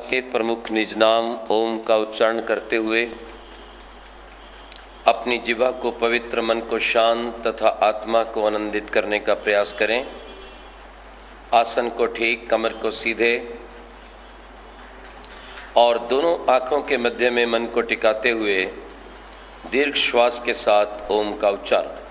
के प्रमुख निज नाम ओम का उच्चारण करते हुए अपनी जिह्वा को पवित्र, मन को शांत तथा आत्मा को आनंदित करने का प्रयास करें। आसन को ठीक, कमर को सीधे और दोनों आँखों के मध्य में मन को टिकाते हुए दीर्घ श्वास के साथ ओम का उच्चारण।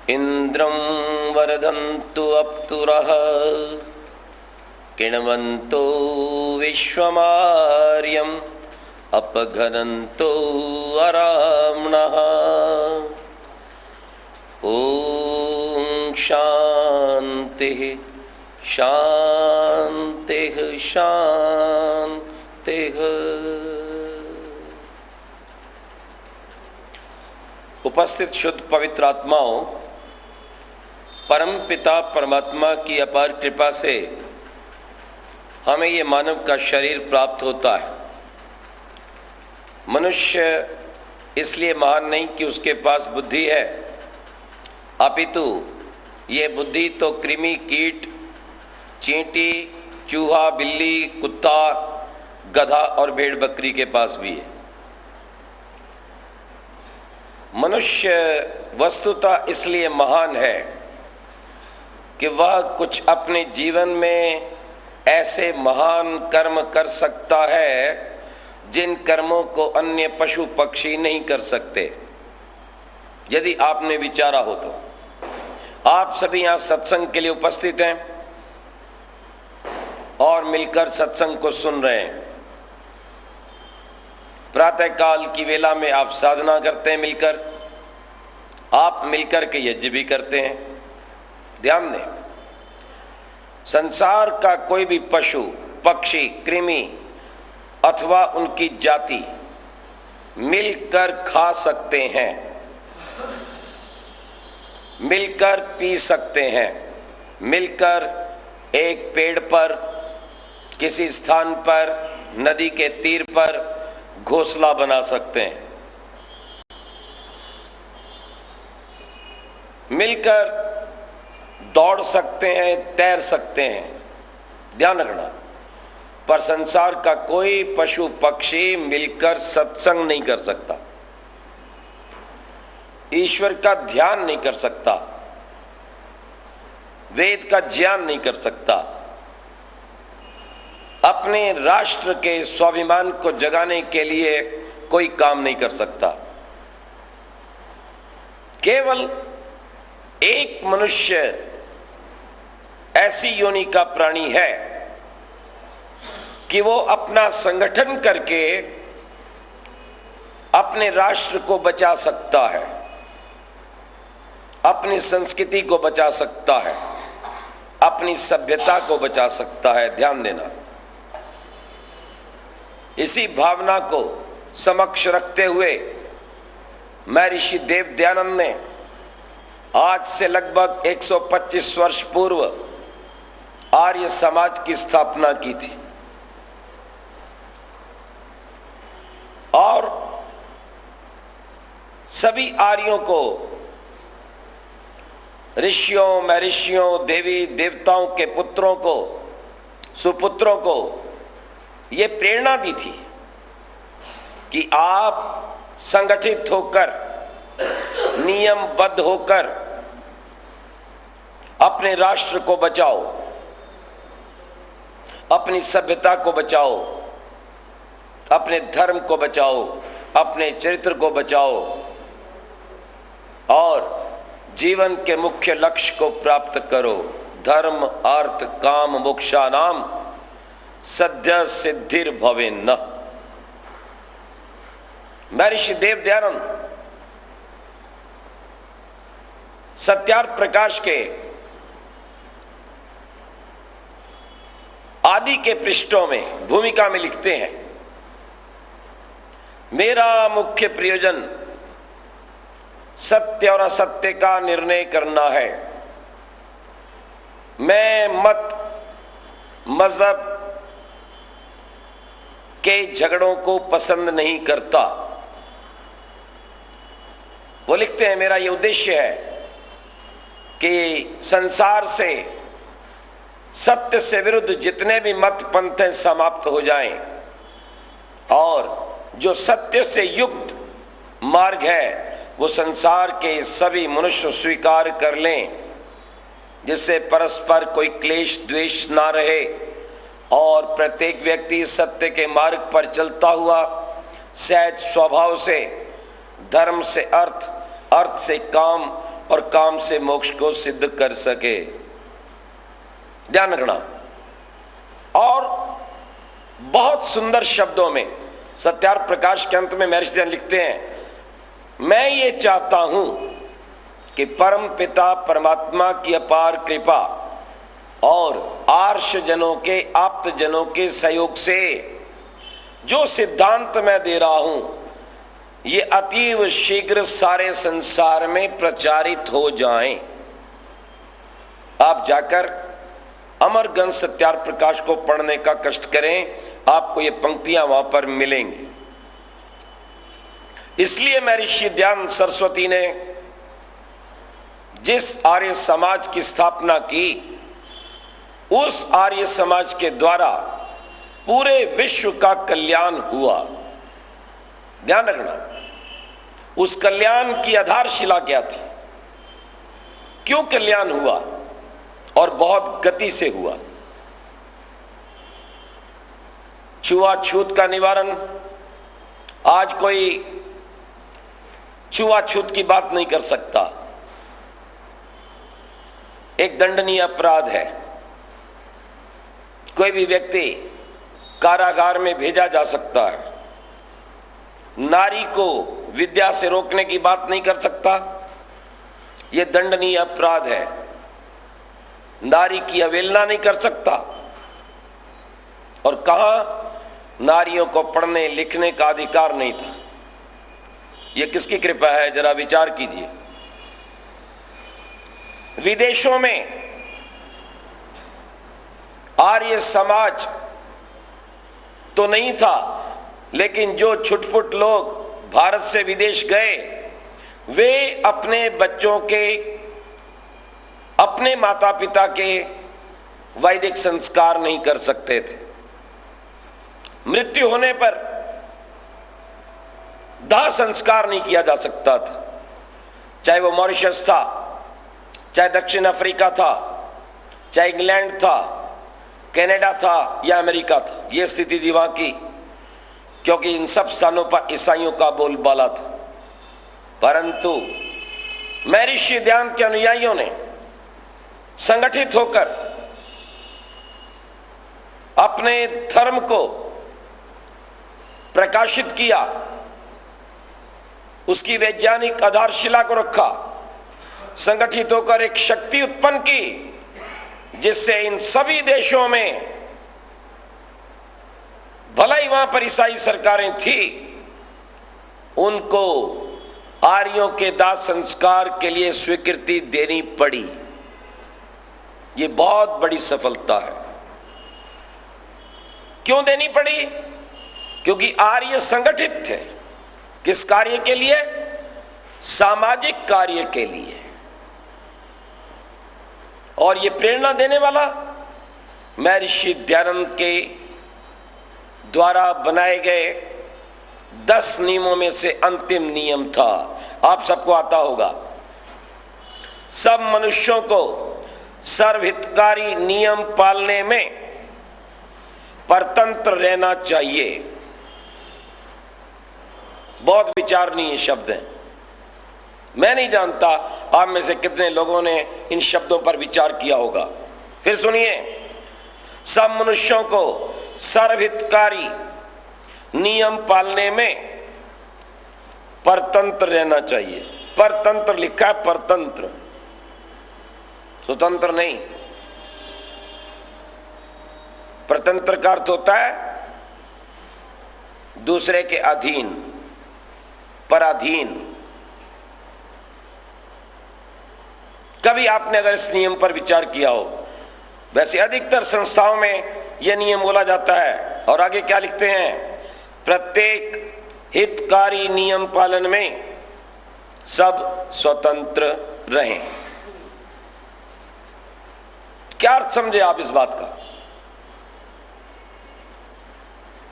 इंद्रं वरदन्तु अप्तुरः किण्वन्तो विश्वमार्यम् अपघनन्तो अराम्णः। ॐ शान्तिः शान्तिः शान्तिः। उपस्थित शुद्ध पवित्र आत्माओं, परम पिता परमात्मा की अपार कृपा से हमें ये मानव का शरीर प्राप्त होता है। मनुष्य इसलिए महान नहीं कि उसके पास बुद्धि है, अपितु ये बुद्धि तो कृमि, कीट, चींटी, चूहा, बिल्ली, कुत्ता, गधा और भेड़ बकरी के पास भी है। मनुष्य वस्तुतः इसलिए महान है कि वह कुछ अपने जीवन में ऐसे महान कर्म कर सकता है जिन कर्मों को अन्य पशु पक्षी नहीं कर सकते। यदि आपने विचारा हो तो आप सभी यहाँ सत्संग के लिए उपस्थित हैं और मिलकर सत्संग को सुन रहे हैं। प्रातःकाल की वेला में आप साधना करते हैं मिलकर, आप मिलकर के यज्ञ भी करते हैं। ध्यान दें, संसार का कोई भी पशु, पक्षी, कृमि अथवा उनकी जाति मिलकर खा सकते हैं, मिलकर पी सकते हैं, मिलकर एक पेड़ पर, किसी स्थान पर, नदी के तीर पर घोंसला बना सकते हैं, मिलकर दौड़ सकते हैं, तैर सकते हैं। ध्यान रखना, पर संसार का कोई पशु पक्षी मिलकर सत्संग नहीं कर सकता, ईश्वर का ध्यान नहीं कर सकता, वेद का ज्ञान नहीं कर सकता, अपने राष्ट्र के स्वाभिमान को जगाने के लिए कोई काम नहीं कर सकता। केवल एक मनुष्य ऐसी योनि का प्राणी है कि वो अपना संगठन करके अपने राष्ट्र को बचा सकता है, अपनी संस्कृति को बचा सकता है, अपनी सभ्यता को बचा सकता है। ध्यान देना, इसी भावना को समक्ष रखते हुए महर्षि देव दयानंद ने आज से लगभग 125 वर्ष पूर्व आर्य समाज की स्थापना की थी और सभी आर्यों को, ऋषियों, महर्षियों, देवी देवताओं के पुत्रों को, सुपुत्रों को ये प्रेरणा दी थी कि आप संगठित होकर, नियमबद्ध होकर अपने राष्ट्र को बचाओ, अपनी सभ्यता को बचाओ, अपने धर्म को बचाओ, अपने चरित्र को बचाओ और जीवन के मुख्य लक्ष्य को प्राप्त करो। धर्म अर्थ काम मोक्षानाम सद्य सिद्धिर भवेन्न। महर्षि देव दयानंद सत्यार्थ प्रकाश के आदि के पृष्ठों में भूमिका में लिखते हैं, मेरा मुख्य प्रयोजन सत्य और असत्य का निर्णय करना है। मैं मत मजहब के झगड़ों को पसंद नहीं करता। वो लिखते हैं, मेरा ये उद्देश्य है कि संसार से सत्य से विरुद्ध जितने भी मत पंथ हैं समाप्त हो जाएं और जो सत्य से युक्त मार्ग है वो संसार के सभी मनुष्य स्वीकार कर लें, जिससे परस्पर कोई क्लेश द्वेष ना रहे और प्रत्येक व्यक्ति सत्य के मार्ग पर चलता हुआ सहज स्वभाव से धर्म से अर्थ, अर्थ से काम और काम से मोक्ष को सिद्ध कर सके। ध्यान रखना। और बहुत सुंदर शब्दों में सत्यार्थ प्रकाश के अंत में महर्षि दयानंद लिखते हैं, मैं ये चाहता हूं कि परम पिता परमात्मा की अपार कृपा और आर्ष जनों के आप्त जनों के सहयोग से जो सिद्धांत मैं दे रहा हूं ये अतीव शीघ्र सारे संसार में प्रचारित हो जाएं। आप जाकर अमरगंज सत्यार्थ प्रकाश को पढ़ने का कष्ट करें, आपको ये पंक्तियां वहां पर मिलेंगी। इसलिए महर्षि दयानंद सरस्वती ने जिस आर्य समाज की स्थापना की, उस आर्य समाज के द्वारा पूरे विश्व का कल्याण हुआ। ध्यान रखना, उस कल्याण की आधारशिला क्या थी, क्यों कल्याण हुआ और बहुत गति से हुआ। छुआछूत का निवारण, आज कोई छुआछूत की बात नहीं कर सकता, एक दंडनीय अपराध है। कोई भी व्यक्ति कारागार में भेजा जा सकता है, नारी को विद्या से रोकने की बात नहीं कर सकता, यह दंडनीय अपराध है। नारी की अवहेलना नहीं कर सकता, और कहा नारियों को पढ़ने लिखने का अधिकार नहीं था। यह किसकी कृपा है, जरा विचार कीजिए। विदेशों में आर्य समाज तो नहीं था, लेकिन जो छुटपुट लोग भारत से विदेश गए वे अपने बच्चों के, अपने माता पिता के वैदिक संस्कार नहीं कर सकते थे। मृत्यु होने पर दाह संस्कार नहीं किया जा सकता था, चाहे वो मॉरिशस था, चाहे दक्षिण अफ्रीका था, चाहे इंग्लैंड था, कनाडा था या अमेरिका था। यह स्थिति थी वहां की, क्योंकि इन सब स्थानों पर ईसाइयों का बोलबाला था। परंतु महर्षि दयानंद के अनुयायियों ने संगठित होकर अपने धर्म को प्रकाशित किया, उसकी वैज्ञानिक आधारशिला को रखा, संगठित होकर एक शक्ति उत्पन्न की, जिससे इन सभी देशों में, भला ही वहां पर ईसाई सरकारें थी, उनको आर्यों के दाह संस्कार के लिए स्वीकृति देनी पड़ी। ये बहुत बड़ी सफलता है। क्यों देनी पड़ी? क्योंकि आर्य संगठित थे। किस कार्य के लिए? सामाजिक कार्य के लिए। और ये प्रेरणा देने वाला महर्षि दयानंद के द्वारा बनाए गए 10 नियमों में से अंतिम नियम था। आप सबको आता होगा, सब मनुष्यों को सर्वहितकारी नियम पालने में परतंत्र रहना चाहिए। बहुत विचारणीय शब्द हैं। मैं नहीं जानता आप में से कितने लोगों ने इन शब्दों पर विचार किया होगा। फिर सुनिए, सब मनुष्यों को सर्वहितकारी नियम पालने में परतंत्र रहना चाहिए। परतंत्र लिखा है, परतंत्र, स्वतंत्र नहीं। परतंत्र का अर्थ होता है दूसरे के अधीन, पराधीन। कभी आपने अगर इस नियम पर विचार किया हो? वैसे अधिकतर संस्थाओं में यह नियम बोला जाता है। और आगे क्या लिखते हैं? प्रत्येक हितकारी नियम पालन में सब स्वतंत्र रहें। क्या अर्थ समझे आप इस बात का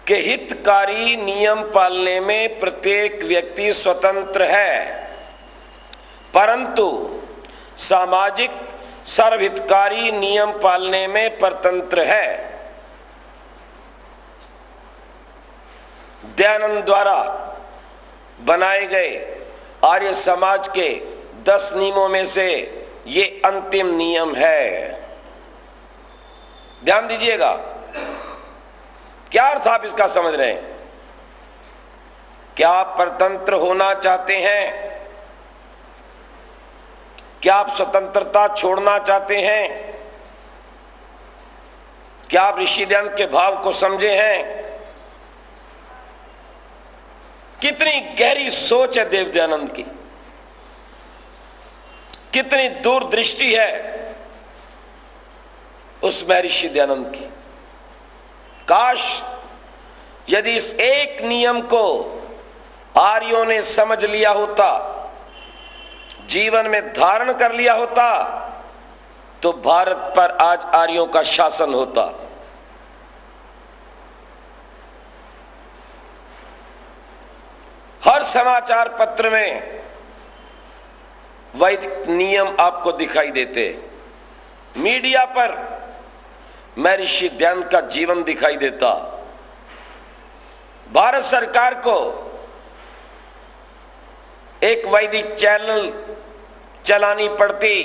कि हितकारी नियम पालने में प्रत्येक व्यक्ति स्वतंत्र है, परंतु सामाजिक सर्वहितकारी नियम पालने में परतंत्र है। दयानंद द्वारा बनाए गए आर्य समाज के 10 नियमों में से ये अंतिम नियम है। ध्यान दीजिएगा, क्या अर्थ आप इसका समझ रहे हैं? क्या आप परतंत्र होना चाहते हैं? क्या आप स्वतंत्रता छोड़ना चाहते हैं? क्या आप ऋषि दयानंद के भाव को समझे हैं? कितनी गहरी सोच है देव दयानंद की, कितनी दूरदृष्टि है उस महर्षि दयानंद की। काश यदि इस एक नियम को आर्यों ने समझ लिया होता, जीवन में धारण कर लिया होता, तो भारत पर आज आर्यों का शासन होता। हर समाचार पत्र में वैदिक नियम आपको दिखाई देते, मीडिया पर महर्षि दयानंद का जीवन दिखाई देता। भारत सरकार को एक वैदिक चैनल चलानी पड़ती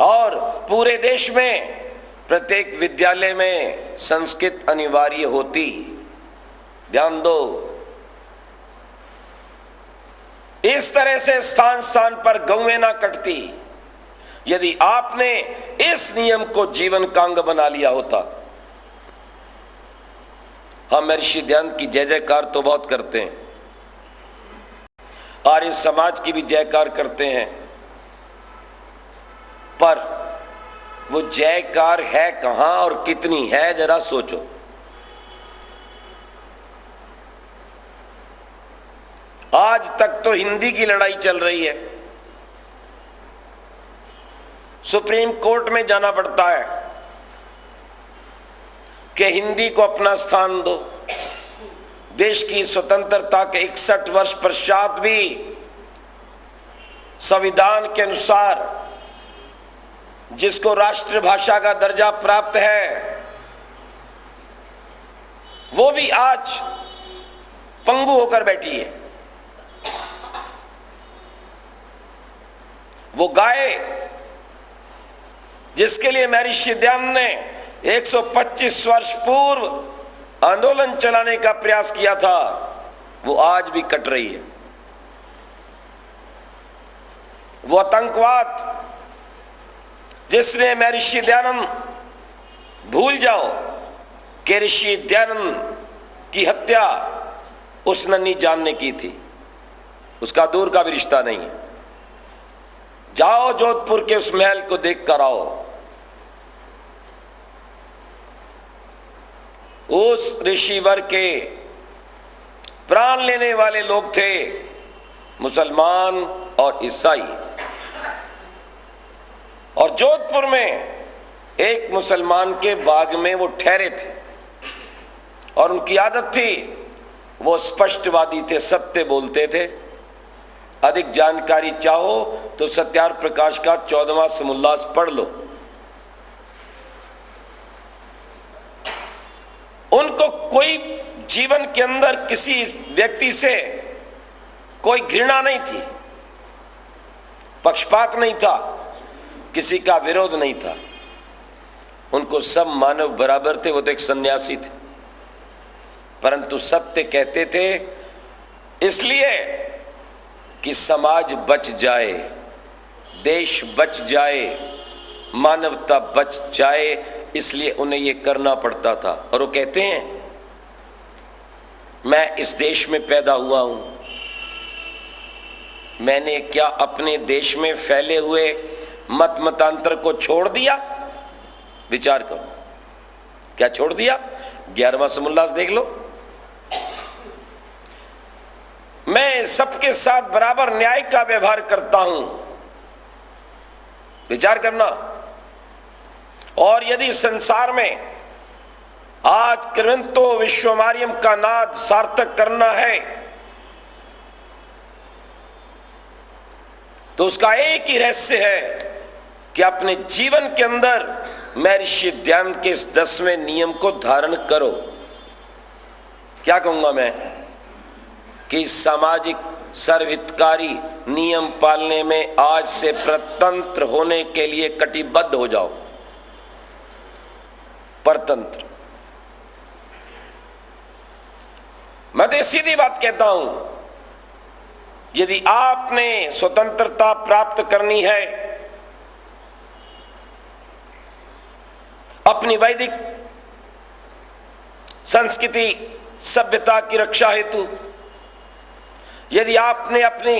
और पूरे देश में प्रत्येक विद्यालय में संस्कृत अनिवार्य होती। ध्यान दो, इस तरह से स्थान स्थान पर गौएं ना कटती यदि आपने इस नियम को जीवन का अंग बना लिया होता। हम महर्षि दयानंद की जय जयकार तो बहुत करते हैं, आर्य समाज की भी जयकार करते हैं, पर वो जयकार है कहां और कितनी है, जरा सोचो। आज तक तो हिंदी की लड़ाई चल रही है, सुप्रीम कोर्ट में जाना पड़ता है कि हिंदी को अपना स्थान दो। देश की स्वतंत्रता के 61 वर्ष पश्चात भी संविधान के अनुसार जिसको राष्ट्रभाषा का दर्जा प्राप्त है, वो भी आज पंगु होकर बैठी है। वो गाय जिसके लिए महर्षि दयानंद ने 125 वर्ष पूर्व आंदोलन चलाने का प्रयास किया था, वो आज भी कट रही है। वो आतंकवाद जिसने महर्षि दयानंद, भूल जाओ कि ऋषि दयानंद की हत्या उस नन्ही जान ने की थी, उसका दूर का भी रिश्ता नहीं है। जाओ जोधपुर के उस महल को देख कर आओ, उस ऋषिवर के प्राण लेने वाले लोग थे मुसलमान और ईसाई। और जोधपुर में एक मुसलमान के बाग में वो ठहरे थे और उनकी आदत थी, वो स्पष्टवादी थे, सत्य बोलते थे। अधिक जानकारी चाहो तो सत्यार प्रकाश का 14वां समोल्लास पढ़ लो। उनको कोई जीवन के अंदर किसी व्यक्ति से कोई घृणा नहीं थी, पक्षपात नहीं था, किसी का विरोध नहीं था। उनको सब मानव बराबर थे। वो तो एक सन्यासी थे, परंतु सत्य कहते थे इसलिए कि समाज बच जाए, देश बच जाए, मानवता बच जाए, इसलिए उन्हें यह करना पड़ता था। और वो कहते हैं मैं इस देश में पैदा हुआ हूं, मैंने क्या अपने देश में फैले हुए मत मतांतर को छोड़ दिया? विचार करो, क्या छोड़ दिया? 11वां समोल्लास देख लो। मैं सबके साथ बराबर न्याय का व्यवहार करता हूं, विचार करना। और यदि संसार में आज कृंतो विश्वमार्यम का नाद सार्थक करना है तो उसका एक ही रहस्य है कि अपने जीवन के अंदर महर्षि दयानंद के इस 10वें नियम को धारण करो। क्या कहूंगा मैं कि सामाजिक सर्वहितकारी नियम पालने में आज से परतंत्र होने के लिए कटिबद्ध हो जाओ। परतंत्र, मैं तो सीधी बात कहता हूं, यदि आपने स्वतंत्रता प्राप्त करनी है अपनी वैदिक संस्कृति सभ्यता की रक्षा हेतु, यदि आपने अपनी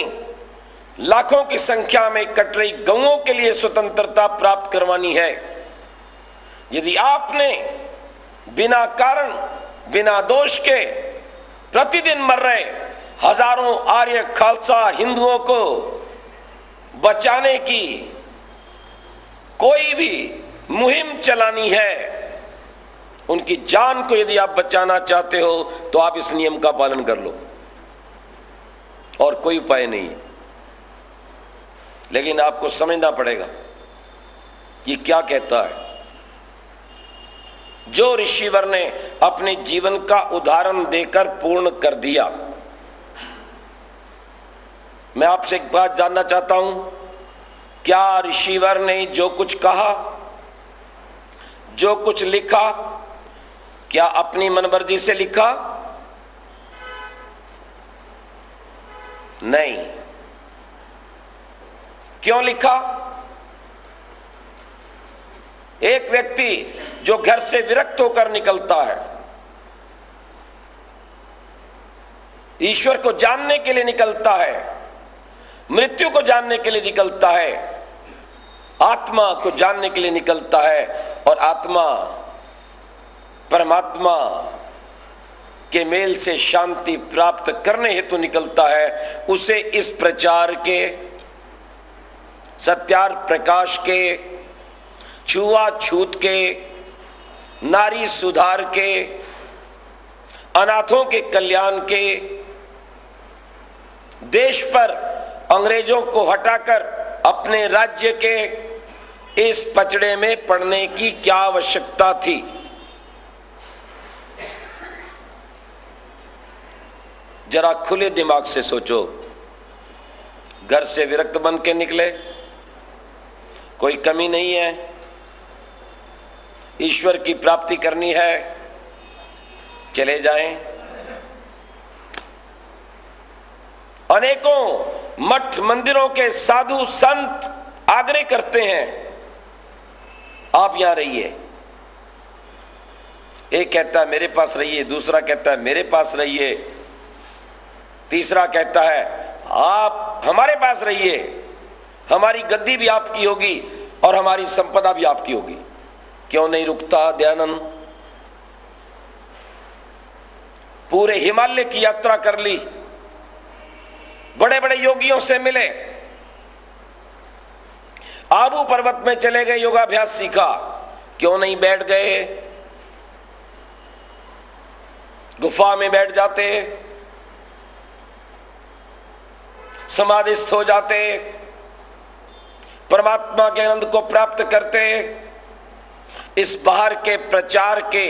लाखों की संख्या में कट रही गौओं के लिए स्वतंत्रता प्राप्त करवानी है, यदि आपने बिना कारण बिना दोष के प्रतिदिन मर रहे हजारों आर्य खालसा हिंदुओं को बचाने की कोई भी मुहिम चलानी है, उनकी जान को यदि आप बचाना चाहते हो तो आप इस नियम का पालन कर लो, और कोई उपाय नहीं है। लेकिन आपको समझना पड़ेगा ये क्या कहता है। जो ऋषिवर ने अपने जीवन का उदाहरण देकर पूर्ण कर दिया। मैं आपसे एक बात जानना चाहता हूं, क्या ऋषिवर ने जो कुछ कहा, जो कुछ लिखा, क्या अपनी मनमर्जी से लिखा? नहीं। क्यों लिखा? एक व्यक्ति जो घर से विरक्त होकर निकलता है, ईश्वर को जानने के लिए निकलता है, मृत्यु को जानने के लिए निकलता है, आत्मा को जानने के लिए निकलता है, और आत्मा परमात्मा के मेल से शांति प्राप्त करने हेतु निकलता है, उसे इस प्रचार के, सत्यार्थ प्रकाश के, छुआछूत के, नारी सुधार के, अनाथों के कल्याण के, देश पर अंग्रेजों को हटाकर अपने राज्य के इस पचड़े में पड़ने की क्या आवश्यकता थी? जरा खुले दिमाग से सोचो। घर से विरक्त बन के निकले, कोई कमी नहीं है, ईश्वर की प्राप्ति करनी है, चले जाएं। अनेकों मठ मंदिरों के साधु संत आग्रह करते हैं आप यहां रहिए। एक कहता है मेरे पास रहिए, दूसरा कहता है मेरे पास रहिए, तीसरा कहता है आप हमारे पास रहिए, हमारी गद्दी भी आपकी होगी और हमारी संपदा भी आपकी होगी। क्यों नहीं रुकता दयानंद? पूरे हिमालय की यात्रा कर ली, बड़े बड़े योगियों से मिले, आबू पर्वत में चले गए, योगाभ्यास सीखा। क्यों नहीं बैठ गए? गुफा में बैठ जाते, समाधिस्थ हो जाते, परमात्मा के आनंद को प्राप्त करते। इस बाहर के प्रचार के,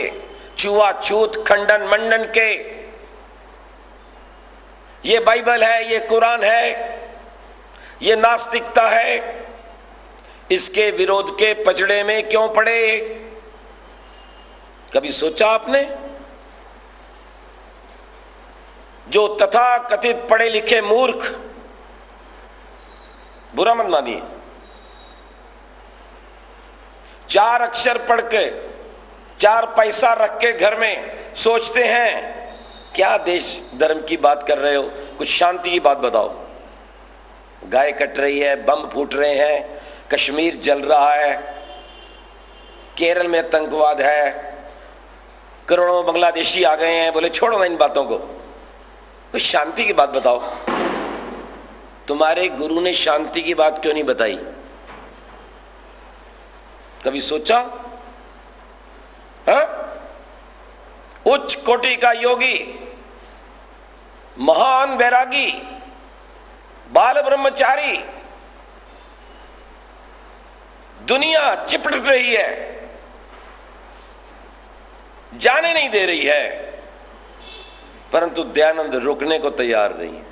छुआछूत खंडन मंडन के, ये बाइबल है, ये कुरान है, ये नास्तिकता है, इसके विरोध के पचड़े में क्यों पड़े? कभी सोचा आपने? जो तथा कथित पढ़े लिखे मूर्ख, बुरा मत मानिए, 4 अक्षर पढ़ के 4 पैसा रख के घर में सोचते हैं क्या देश धर्म की बात कर रहे हो, कुछ शांति की बात बताओ। गाय कट रही है, बम फूट रहे हैं, कश्मीर जल रहा है, केरल में आतंकवाद है, करोड़ों बांग्लादेशी आ गए हैं। बोले छोड़ो ना इन बातों को, कोई शांति की बात बताओ। तुम्हारे गुरु ने शांति की बात क्यों नहीं बताई? कभी सोचा? उच्च कोटि का योगी, महान वैरागी, बाल ब्रह्मचारी, दुनिया चिपट रही है, जाने नहीं दे रही है, परंतु दयानंद रुकने को तैयार नहीं है।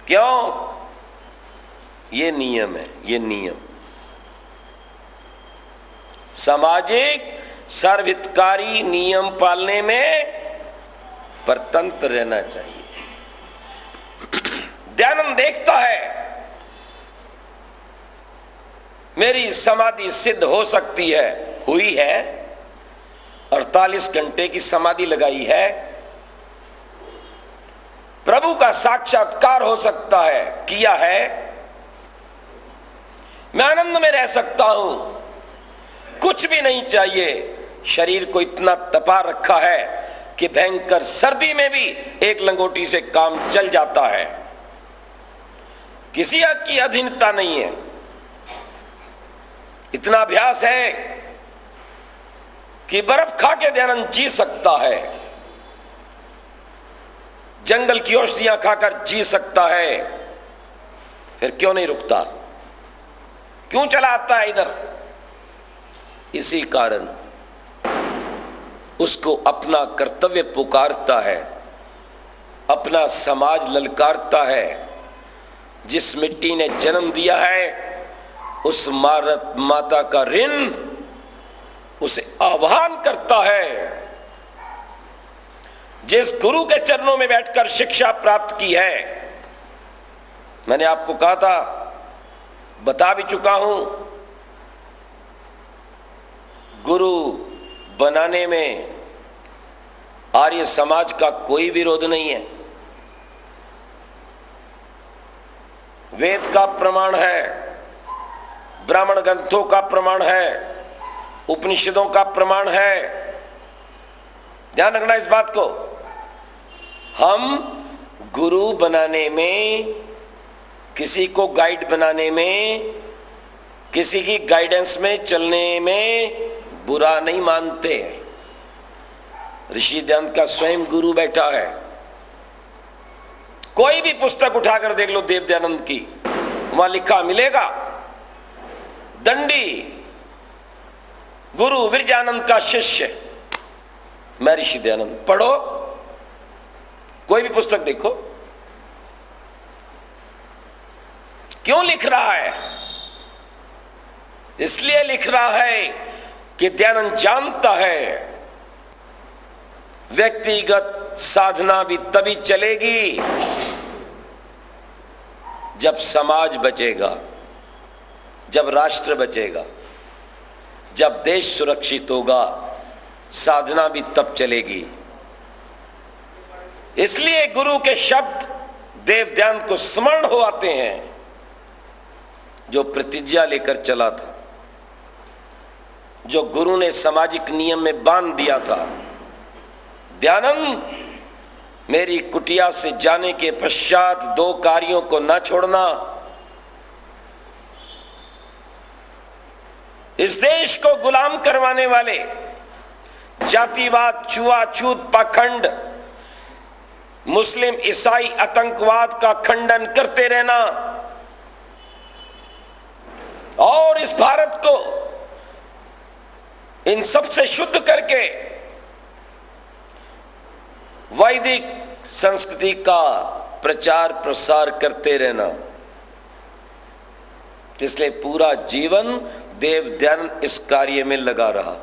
क्यों? ये नियम है, ये नियम। सामाजिक सर्वहितकारी नियम पालने में परतंत्र रहना चाहिए। दयानंद देखता है मेरी समाधि सिद्ध हो सकती है, हुई है, 48 घंटे की समाधि लगाई है, प्रभु का साक्षात्कार हो सकता है, किया है, मैं आनंद में रह सकता हूं, कुछ भी नहीं चाहिए। शरीर को इतना तपा रखा है कि भयंकर सर्दी में भी एक लंगोटी से काम चल जाता है, किसी की अधीनता नहीं है। इतना अभ्यास है कि बर्फ खा के दयानंद जी सकता है, जंगल की औषधियां खाकर जी सकता है, फिर क्यों नहीं रुकता? क्यों चला आता है इधर? इसी कारण उसको अपना कर्तव्य पुकारता है, अपना समाज ललकारता है। जिस मिट्टी ने जन्म दिया है उस माता का ऋण उसे आह्वान करता है। जिस गुरु के चरणों में बैठकर शिक्षा प्राप्त की है, मैंने आपको कहा था, बता भी चुका हूं, गुरु बनाने में आर्य समाज का कोई विरोध नहीं है। वेद का प्रमाण है, ब्राह्मण ग्रंथों का प्रमाण है, उपनिषदों का प्रमाण है। ध्यान रखना इस बात को। हम गुरु बनाने में, किसी को गाइड बनाने में, किसी की गाइडेंस में चलने में बुरा नहीं मानते। ऋषि दयानंद का स्वयं गुरु बैठा है। कोई भी पुस्तक उठाकर देख लो देव दयानंद की, वहां लिखा मिलेगा, दंडी गुरु विरजानंद का शिष्य मैं ऋषि दयानंद। पढ़ो, कोई भी पुस्तक देखो। क्यों लिख रहा है? इसलिए लिख रहा है कि दयानंद जानता है व्यक्तिगत साधना भी तभी चलेगी जब समाज बचेगा, जब राष्ट्र बचेगा, जब देश सुरक्षित होगा, साधना भी तब चलेगी। इसलिए गुरु के शब्द देव दयानंद को स्मरण हो आते हैं, जो प्रतिज्ञा लेकर चला था, जो गुरु ने सामाजिक नियम में बांध दिया था। दयानंद, मेरी कुटिया से जाने के पश्चात 2 कार्यों को न छोड़ना। इस देश को गुलाम करवाने वाले जातिवाद, छुआछूत, पाखंड, मुस्लिम ईसाई आतंकवाद का खंडन करते रहना और इस भारत को इन सब से शुद्ध करके वैदिक संस्कृति का प्रचार प्रसार करते रहना। इसलिए पूरा जीवन देव दयानंद इस कार्य में लगा रहा।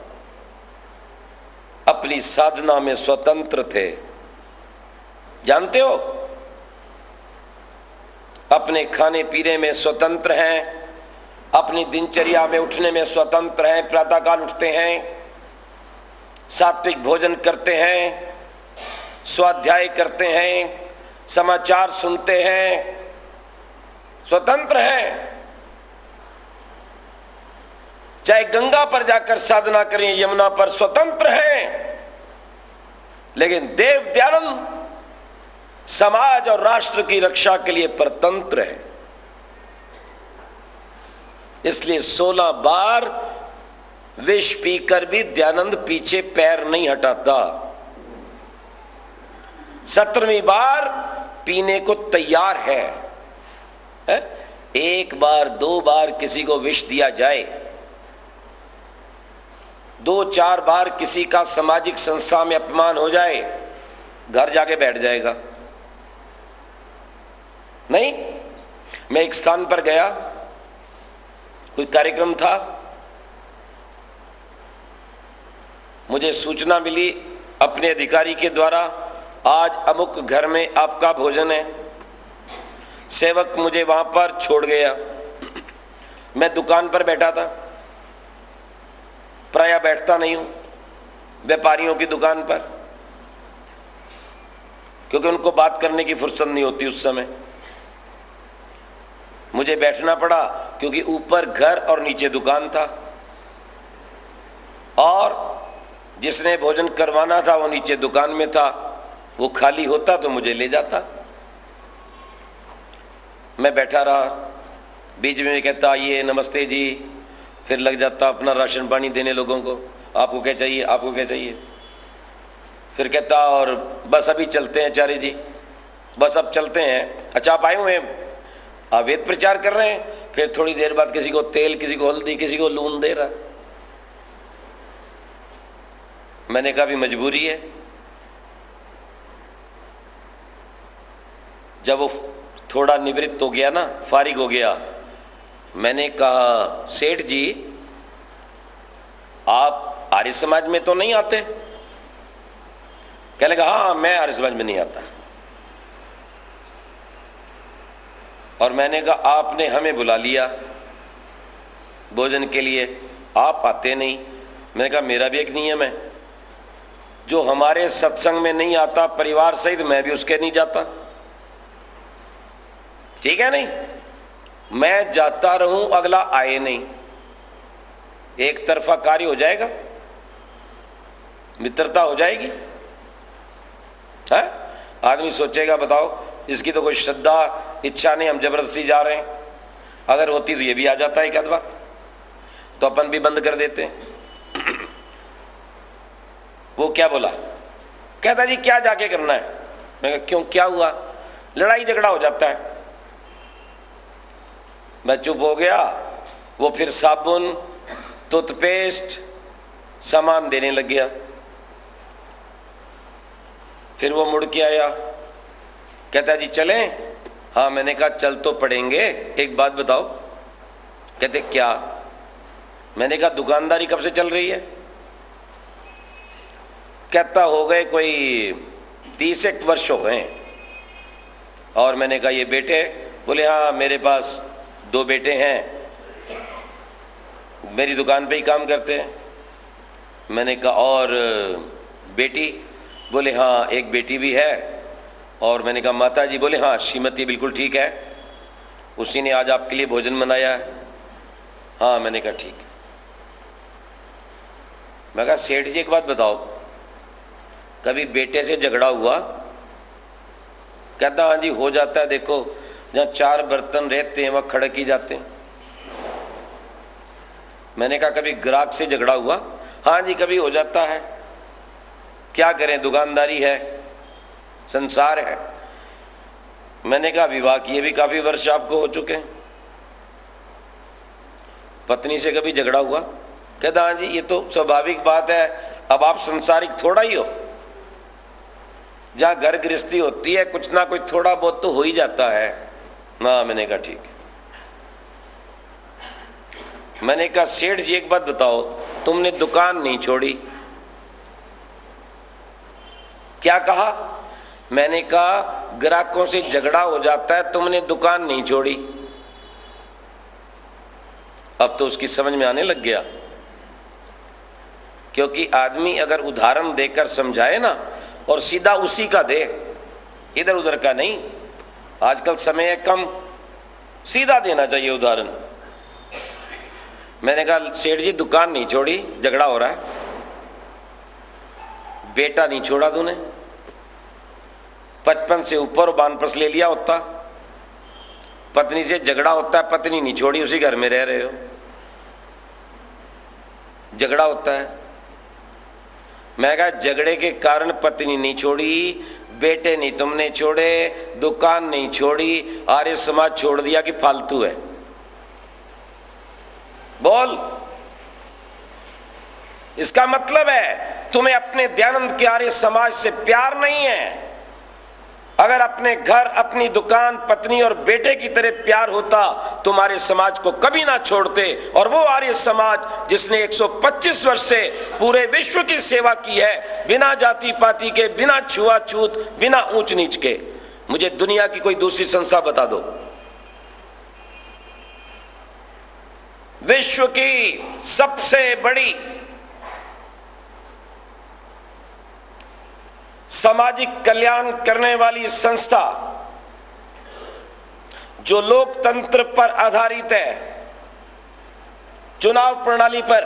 अपनी साधना में स्वतंत्र थे, जानते हो, अपने खाने पीने में स्वतंत्र हैं, अपनी दिनचर्या में उठने में स्वतंत्र हैं। प्रातःकाल उठते हैं, सात्विक भोजन करते हैं, स्वाध्याय करते हैं, समाचार सुनते हैं, स्वतंत्र हैं। चाहे गंगा पर जाकर साधना करें, यमुना पर, स्वतंत्र हैं। लेकिन देव दयानंद समाज और राष्ट्र की रक्षा के लिए परतंत्र है। इसलिए 16 बार विष पीकर भी दयानंद पीछे पैर नहीं हटाता। 17वीं बार पीने को तैयार है। एक बार 2 बार किसी को विष दिया जाए, 2-4 बार किसी का सामाजिक संस्था में अपमान हो जाए, घर जाके बैठ जाएगा। नहीं, मैं एक स्थान पर गया, कोई कार्यक्रम था, मुझे सूचना मिली अपने अधिकारी के द्वारा, आज अमुक घर में आपका भोजन है। सेवक मुझे वहां पर छोड़ गया। मैं दुकान पर बैठा था, प्रायः बैठता नहीं हूं व्यापारियों की दुकान पर, क्योंकि उनको बात करने की फुर्सत नहीं होती उस समय। मुझे बैठना पड़ा क्योंकि ऊपर घर और नीचे दुकान था, और जिसने भोजन करवाना था वो नीचे दुकान में था। वो खाली होता तो मुझे ले जाता। मैं बैठा रहा, बीच में कहता ये नमस्ते जी, फिर लग जाता अपना राशन पानी देने लोगों को, आपको क्या चाहिए, आपको क्या चाहिए। फिर कहता और बस अभी चलते हैं आचार्य जी, बस अब चलते हैं। अच्छा आप आए हुए हैं, आप वेद प्रचार कर रहे हैं। फिर थोड़ी देर बाद किसी को तेल, किसी को हल्दी, किसी को लून दे रहा। मैंने कहा भी मजबूरी है। जब वो थोड़ा निवृत्त हो गया ना, फारिग हो गया, मैंने कहा सेठ जी आप आर्य समाज में तो नहीं आते? कहने लगा हाँ मैं आर्य समाज में नहीं आता। और मैंने कहा आपने हमें बुला लिया भोजन के लिए, आप आते नहीं। मैंने कहा मेरा भी एक नियम है, जो हमारे सत्संग में नहीं आता परिवार सहित, मैं भी उसके नहीं जाता। ठीक है नहीं, मैं जाता रहूं, अगला आए नहीं, एक तरफा कार्य हो जाएगा, मित्रता हो जाएगी। है आदमी सोचेगा बताओ इसकी तो कोई श्रद्धा इच्छा नहीं, हम जबरदस्ती जा रहे हैं। अगर होती तो ये भी आ जाता है, क्या बात, तो अपन भी बंद कर देते हैं। वो क्या बोला, कहता जी क्या जाके करना है। मैं कहा क्यों, क्या हुआ? लड़ाई झगड़ा हो जाता है। मैं चुप हो गया। वो फिर साबुन, टूथपेस्ट, सामान देने लग गया। फिर वो मुड़ के आया, कहता जी चलें? हाँ, मैंने कहा चल तो पड़ेंगे, एक बात बताओ। कहते क्या? मैंने कहा दुकानदारी कब से चल रही है? कहता हो गए कोई 30 वर्ष हो गए। और मैंने कहा ये बेटे? बोले हाँ मेरे पास 2 बेटे हैं, मेरी दुकान पे ही काम करते हैं। मैंने कहा और बेटी? बोले हाँ एक बेटी भी है। और मैंने कहा माता जी? बोले हाँ श्रीमती बिल्कुल ठीक है, उसी ने आज आपके लिए भोजन बनाया है। हाँ, मैंने कहा ठीक। मैं कहा सेठ जी एक बात बताओ, कभी बेटे से झगड़ा हुआ? कहता हाँ जी हो जाता है, देखो जहाँ 4 बर्तन रहते हैं वहाँ खड़क ही जाते हैं। मैंने कहा कभी ग्राहक से झगड़ा हुआ? हाँ जी कभी हो जाता है, क्या करें दुकानदारी है, संसार है। मैंने कहा विवाह किए भी काफी वर्ष आपको हो चुके हैं, पत्नी से कभी झगड़ा हुआ? कहता हाँ जी ये तो स्वाभाविक बात है, अब आप संसारिक थोड़ा ही हो, जहाँ घर गृहस्थी होती है कुछ ना कुछ थोड़ा बहुत तो हो ही जाता है ना। मैंने कहा ठीक है। मैंने कहा सेठ जी एक बात बताओ, तुमने दुकान नहीं छोड़ी? क्या कहा? मैंने कहा ग्राहकों से झगड़ा हो जाता है, तुमने दुकान नहीं छोड़ी। अब तो उसकी समझ में आने लग गया, क्योंकि आदमी अगर उदाहरण देकर समझाए ना और सीधा उसी का दे, इधर उधर का नहीं। आजकल समय है कम, सीधा देना चाहिए उदाहरण। मैंने कहा सेठ जी दुकान नहीं छोड़ी, झगड़ा हो रहा है। बेटा नहीं छोड़ा तूने, 55 से ऊपर वानप्रस्थ ले लिया होता। पत्नी से झगड़ा होता है, पत्नी नहीं छोड़ी, उसी घर में रह रहे हो, झगड़ा होता है। मैं कहा झगड़े के कारण पत्नी नहीं छोड़ी, बेटे नहीं तुमने छोड़े, दुकान नहीं छोड़ी, आर्य समाज छोड़ दिया कि फालतू है? बोल। इसका मतलब है तुम्हें अपने दयानंद के आर्य समाज से प्यार नहीं है। अगर अपने घर, अपनी दुकान, पत्नी और बेटे की तरह प्यार होता तुम्हारे समाज को कभी ना छोड़ते। और वो आर्य समाज जिसने 125 वर्ष से पूरे विश्व की सेवा की है, बिना जाति पाति के, बिना छुआछूत, बिना ऊंच नीच के। मुझे दुनिया की कोई दूसरी संस्था बता दो, विश्व की सबसे बड़ी सामाजिक कल्याण करने वाली संस्था जो लोकतंत्र पर आधारित है, चुनाव प्रणाली पर,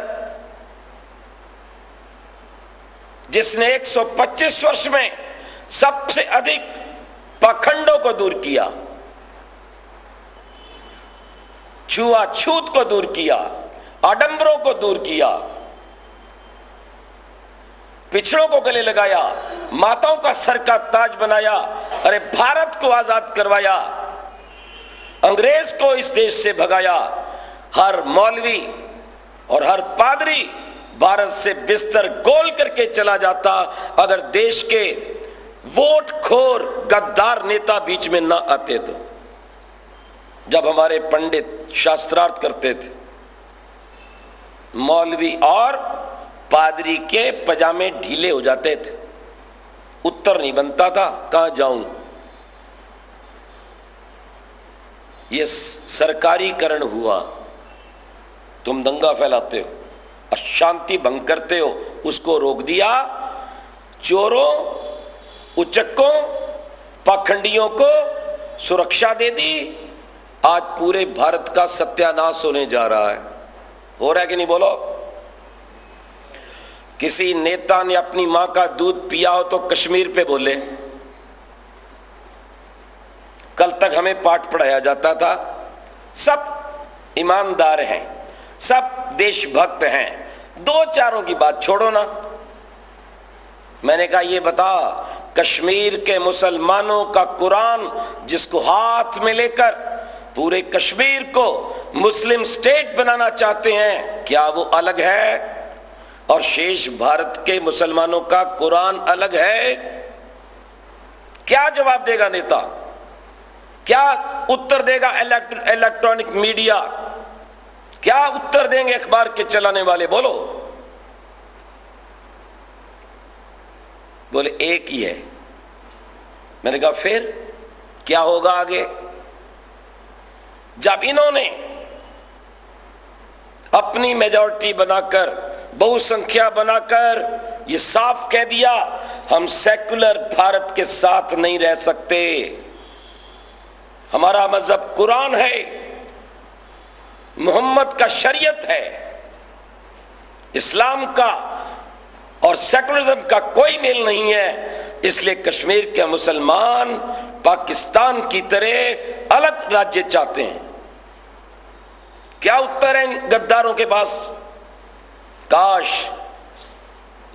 जिसने 125 वर्ष में सबसे अधिक पाखंडों को दूर किया, छुआछूत को दूर किया, आडंबरों को दूर किया, पिछड़ों को गले लगाया, माताओं का सर का ताज बनाया, अरे भारत को आजाद करवाया, अंग्रेज को इस देश से भगाया। हर मौलवी और हर पादरी भारत से बिस्तर गोल करके चला जाता अगर देश के वोट खोर गद्दार नेता बीच में ना आते। तो जब हमारे पंडित शास्त्रार्थ करते थे, मौलवी और पादरी के पजामे ढीले हो जाते थे, उत्तर नहीं बनता था, कहां जाऊं। ये सरकारीकरण हुआ, तुम दंगा फैलाते हो, अशांति भंग करते हो, उसको रोक दिया। चोरों, उचक्कों, पाखंडियों को सुरक्षा दे दी। आज पूरे भारत का सत्यानाश होने जा रहा है। हो रहा है कि नहीं? बोलो। किसी नेता ने अपनी मां का दूध पिया हो तो कश्मीर पे बोले। कल तक हमें पाठ पढ़ाया जाता था, सब ईमानदार हैं, सब देशभक्त हैं, दो चारों की बात छोड़ो ना। मैंने कहा ये बता, कश्मीर के मुसलमानों का कुरान जिसको हाथ में लेकर पूरे कश्मीर को मुस्लिम स्टेट बनाना चाहते हैं, क्या वो अलग है और शेष भारत के मुसलमानों का कुरान अलग है? क्या जवाब देगा नेता? क्या उत्तर देगा इलेक्ट्रॉनिक मीडिया? क्या उत्तर देंगे अखबार के चलाने वाले? बोलो। बोले एक ही है। मैंने कहा फिर क्या होगा आगे? जब इन्होंने अपनी मेजॉरिटी बनाकर, बहुसंख्या बनाकर ये साफ कह दिया हम सेकुलर भारत के साथ नहीं रह सकते, हमारा मजहब कुरान है, मोहम्मद का शरीयत है, इस्लाम का और सेकुलरिज्म का कोई मेल नहीं है, इसलिए कश्मीर के मुसलमान पाकिस्तान की तरह अलग राज्य चाहते हैं। क्या उत्तर है इन गद्दारों के पास? काश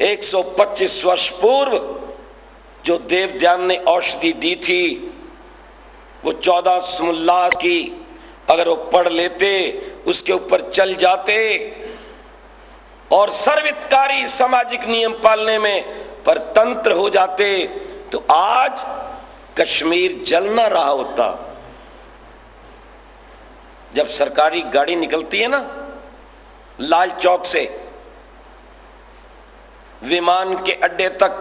125 वर्ष पूर्व जो देवदयान ने औषधि दी थी, वो 14 सुमुल्लाह की अगर वो पढ़ लेते, उसके ऊपर चल जाते और सर्वहितकारी सामाजिक नियम पालने में परतंत्र हो जाते, तो आज कश्मीर जल ना रहा होता। जब सरकारी गाड़ी निकलती है ना लाल चौक से विमान के अड्डे तक,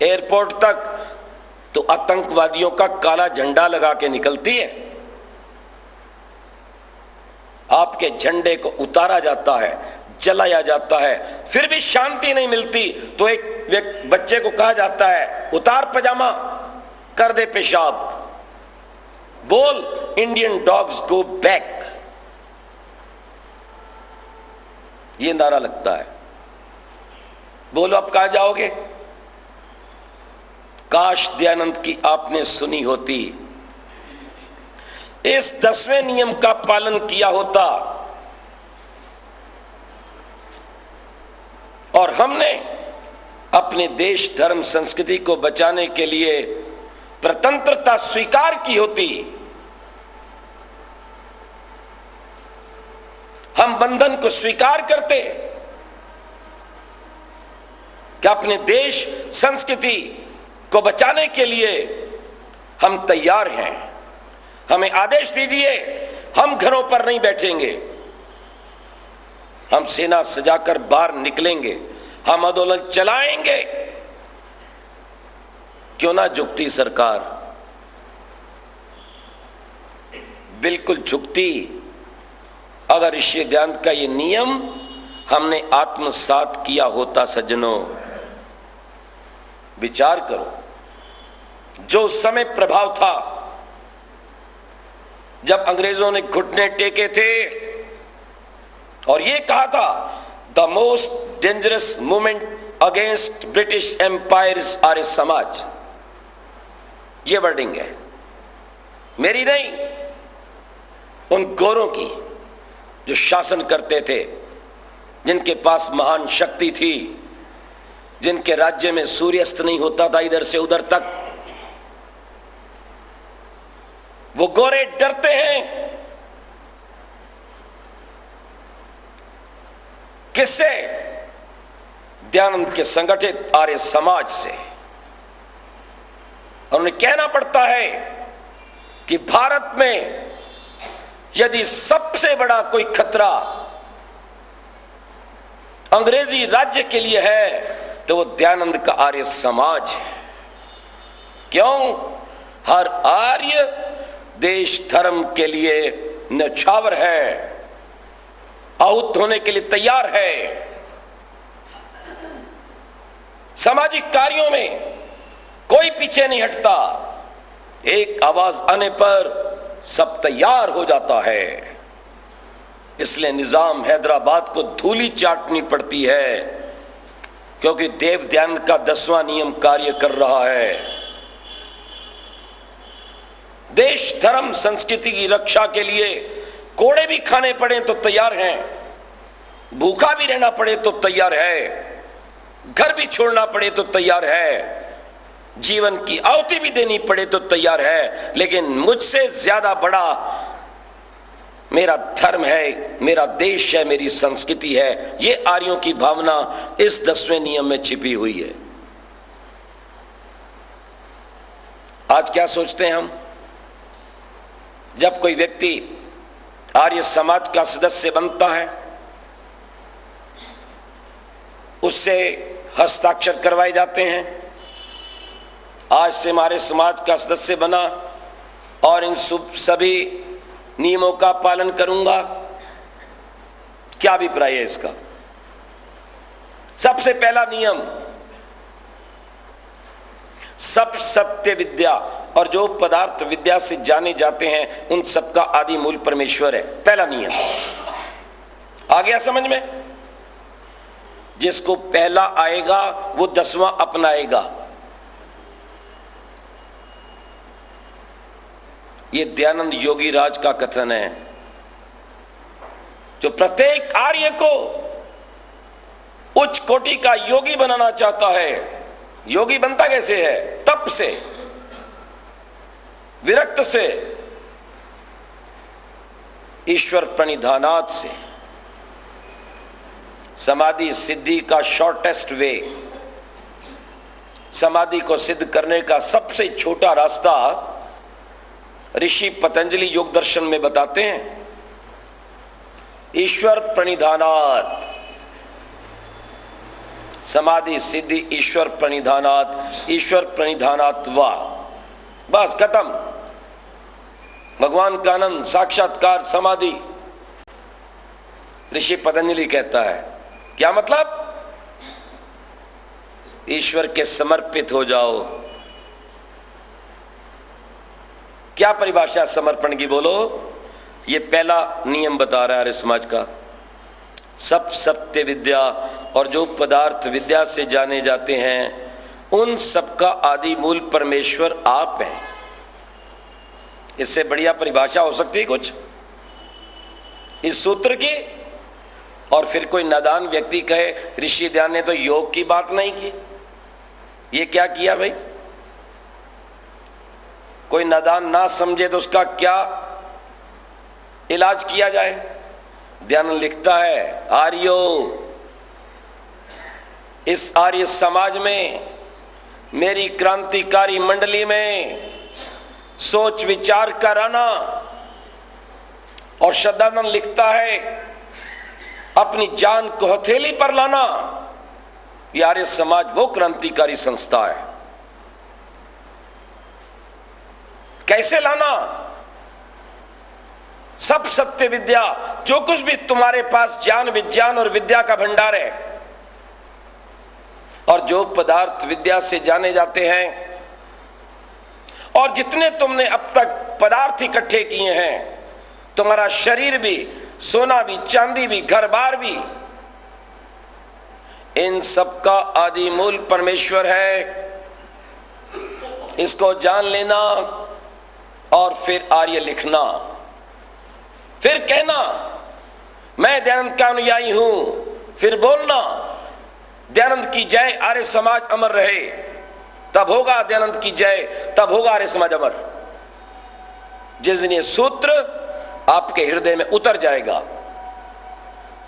एयरपोर्ट तक, तो आतंकवादियों का काला झंडा लगा के निकलती है। आपके झंडे को उतारा जाता है, जलाया जाता है, फिर भी शांति नहीं मिलती, तो एक बच्चे को कहा जाता है उतार पजामा, कर दे पेशाब। बोल, इंडियन डॉग्स गो बैक, ये नारा लगता है। बोलो अब कहां जाओगे? काश दयानंद की आपने सुनी होती, इस 10वें नियम का पालन किया होता और हमने अपने देश धर्म संस्कृति को बचाने के लिए स्वतंत्रता स्वीकार की होती, हम बंधन को स्वीकार करते कि अपने देश संस्कृति को बचाने के लिए हम तैयार हैं, हमें आदेश दीजिए, हम घरों पर नहीं बैठेंगे, हम सेना सजाकर बाहर निकलेंगे, हम आंदोलन चलाएंगे। क्यों ना झुकती सरकार? बिल्कुल झुकती अगर ऋषि दयानंद का ये नियम हमने आत्मसात किया होता। सज्जनों, विचार करो, जो उस समय प्रभाव था जब अंग्रेजों ने घुटने टेके थे और ये कहा था the most dangerous movement against British empire is Arya Samaj, ये वर्डिंग है, मेरी नहीं, उन गोरों की जो शासन करते थे, जिनके पास महान शक्ति थी, जिनके राज्य में सूर्यास्त नहीं होता था इधर से उधर तक। वो गोरे डरते हैं किससे? दयानंद के संगठित आर्य समाज से। और उन्हें कहना पड़ता है कि भारत में यदि सबसे बड़ा कोई खतरा अंग्रेजी राज्य के लिए है तो वो दयानंद का आर्य समाज है। क्यों? हर आर्य देश धर्म के लिए न्यौछावर है, आहुत होने के लिए तैयार है। सामाजिक कार्यों में कोई पीछे नहीं हटता, एक आवाज आने पर सब तैयार हो जाता है। इसलिए निजाम हैदराबाद को धूली चाटनी पड़ती है, क्योंकि देव दयानंद का 10वां नियम कार्य कर रहा है। देश धर्म संस्कृति की रक्षा के लिए कोड़े भी खाने पड़े तो तैयार हैं, भूखा भी रहना पड़े तो तैयार है, घर भी छोड़ना पड़े तो तैयार है, जीवन की आहुति भी देनी पड़े तो तैयार है। लेकिन मुझसे ज्यादा बड़ा मेरा धर्म है, मेरा देश है, मेरी संस्कृति है। ये आर्यों की भावना इस 10वें नियम में छिपी हुई है। आज क्या सोचते हैं हम? जब कोई व्यक्ति आर्य समाज का सदस्य बनता है, उससे हस्ताक्षर करवाए जाते हैं, आज से हमारे समाज का सदस्य बना और इन सभी नियमों का पालन करूंगा। क्या अभिप्राय है इसका? सबसे पहला नियम, सब सत्य विद्या, और जो पदार्थ विद्या से जाने जाते हैं उन सबका आदि मूल परमेश्वर है। पहला नियम आ गया समझ में? जिसको पहला आएगा वो 10वां अपनाएगा। ये दयानंद योगी राज का कथन है, जो प्रत्येक आर्य को उच्च कोटि का योगी बनाना चाहता है। योगी बनता कैसे है? तप से, विरक्त से, ईश्वर प्रणिधानात से। समाधि सिद्धि का शॉर्टेस्ट वे, समाधि को सिद्ध करने का सबसे छोटा रास्ता ऋषि पतंजलि योग दर्शन में बताते हैं, ईश्वर प्रणिधानात। समाधि सिद्धि ईश्वर प्रणिधानात, ईश्वर प्रणिधानात वा, बस खत्म। भगवान का आनंद साक्षात्कार समाधि। ऋषि पतंजलि कहता है, क्या मतलब? ईश्वर के समर्पित हो जाओ। क्या परिभाषा समर्पण की बोलो? ये पहला नियम बता रहा है आर्य समाज का। सब सत्य विद्या और जो पदार्थ विद्या से जाने जाते हैं उन सबका आदि मूल परमेश्वर आप हैं। इससे बढ़िया परिभाषा हो सकती है कुछ इस सूत्र की? और फिर कोई नादान व्यक्ति कहे ऋषि ध्यान ने तो योग की बात नहीं की। ये क्या किया भाई? कोई नादान ना समझे तो उसका क्या इलाज किया जाए? ध्यान लिखता है, आर्यो, इस आर्य समाज में, मेरी क्रांतिकारी मंडली में सोच विचार कराना। और श्रद्धानंद लिखता है, अपनी जान को हथेली पर लाना। यह आर्य समाज वो क्रांतिकारी संस्था है। कैसे लाना? सब सत्य विद्या, जो कुछ भी तुम्हारे पास ज्ञान विज्ञान और विद्या का भंडार है, और जो पदार्थ विद्या से जाने जाते हैं, और जितने तुमने अब तक पदार्थ इकट्ठे किए हैं, तुम्हारा शरीर भी, सोना भी, चांदी भी, घर बार भी, इन सबका आदि मूल परमेश्वर है। इसको जान लेना और फिर आर्य लिखना, फिर कहना मैं दयानंद का अनुयायी हूं, फिर बोलना दयानंद की जय, आर्य समाज अमर रहे। तब होगा दयानंद की जय, तब होगा आर्य समाज अमर। जिस दिन ये सूत्र आपके हृदय में उतर जाएगा,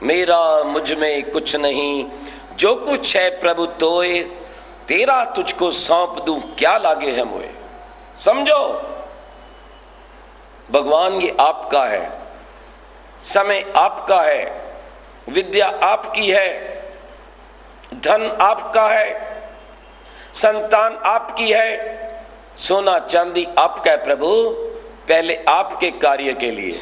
मेरा मुझ में कुछ नहीं, जो कुछ है प्रभु तोए, तेरा तुझको सौंप दूं, क्या लागे है मोए। समझो, भगवान ये आपका है, समय आपका है, विद्या आपकी है, धन आपका है, संतान आपकी है, सोना चांदी आपका है। प्रभु पहले आपके कार्य के लिए,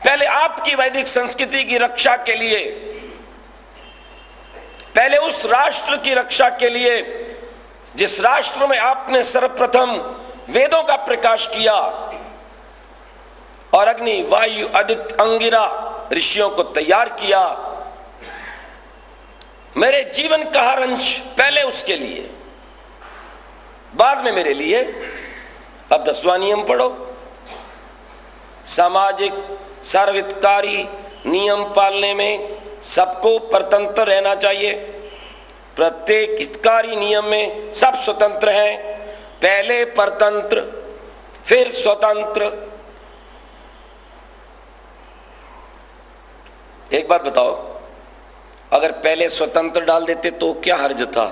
पहले आपकी वैदिक संस्कृति की रक्षा के लिए, पहले उस राष्ट्र की रक्षा के लिए जिस राष्ट्र में आपने सर्वप्रथम वेदों का प्रकाश किया और अग्नि वायु आदित्य अंगिरा ऋषियों को तैयार किया। मेरे जीवन का हर अंश पहले उसके लिए, बाद में मेरे लिए। अब 10वां नियम पढ़ो। सामाजिक सर्वहितकारी नियम पालने में सबको परतंत्र रहना चाहिए। प्रत्येक हितकारी नियम में सब स्वतंत्र हैं, पहले परतंत्र फिर स्वतंत्र। एक बात बताओ, अगर पहले स्वतंत्र डाल देते तो क्या हर्ज था?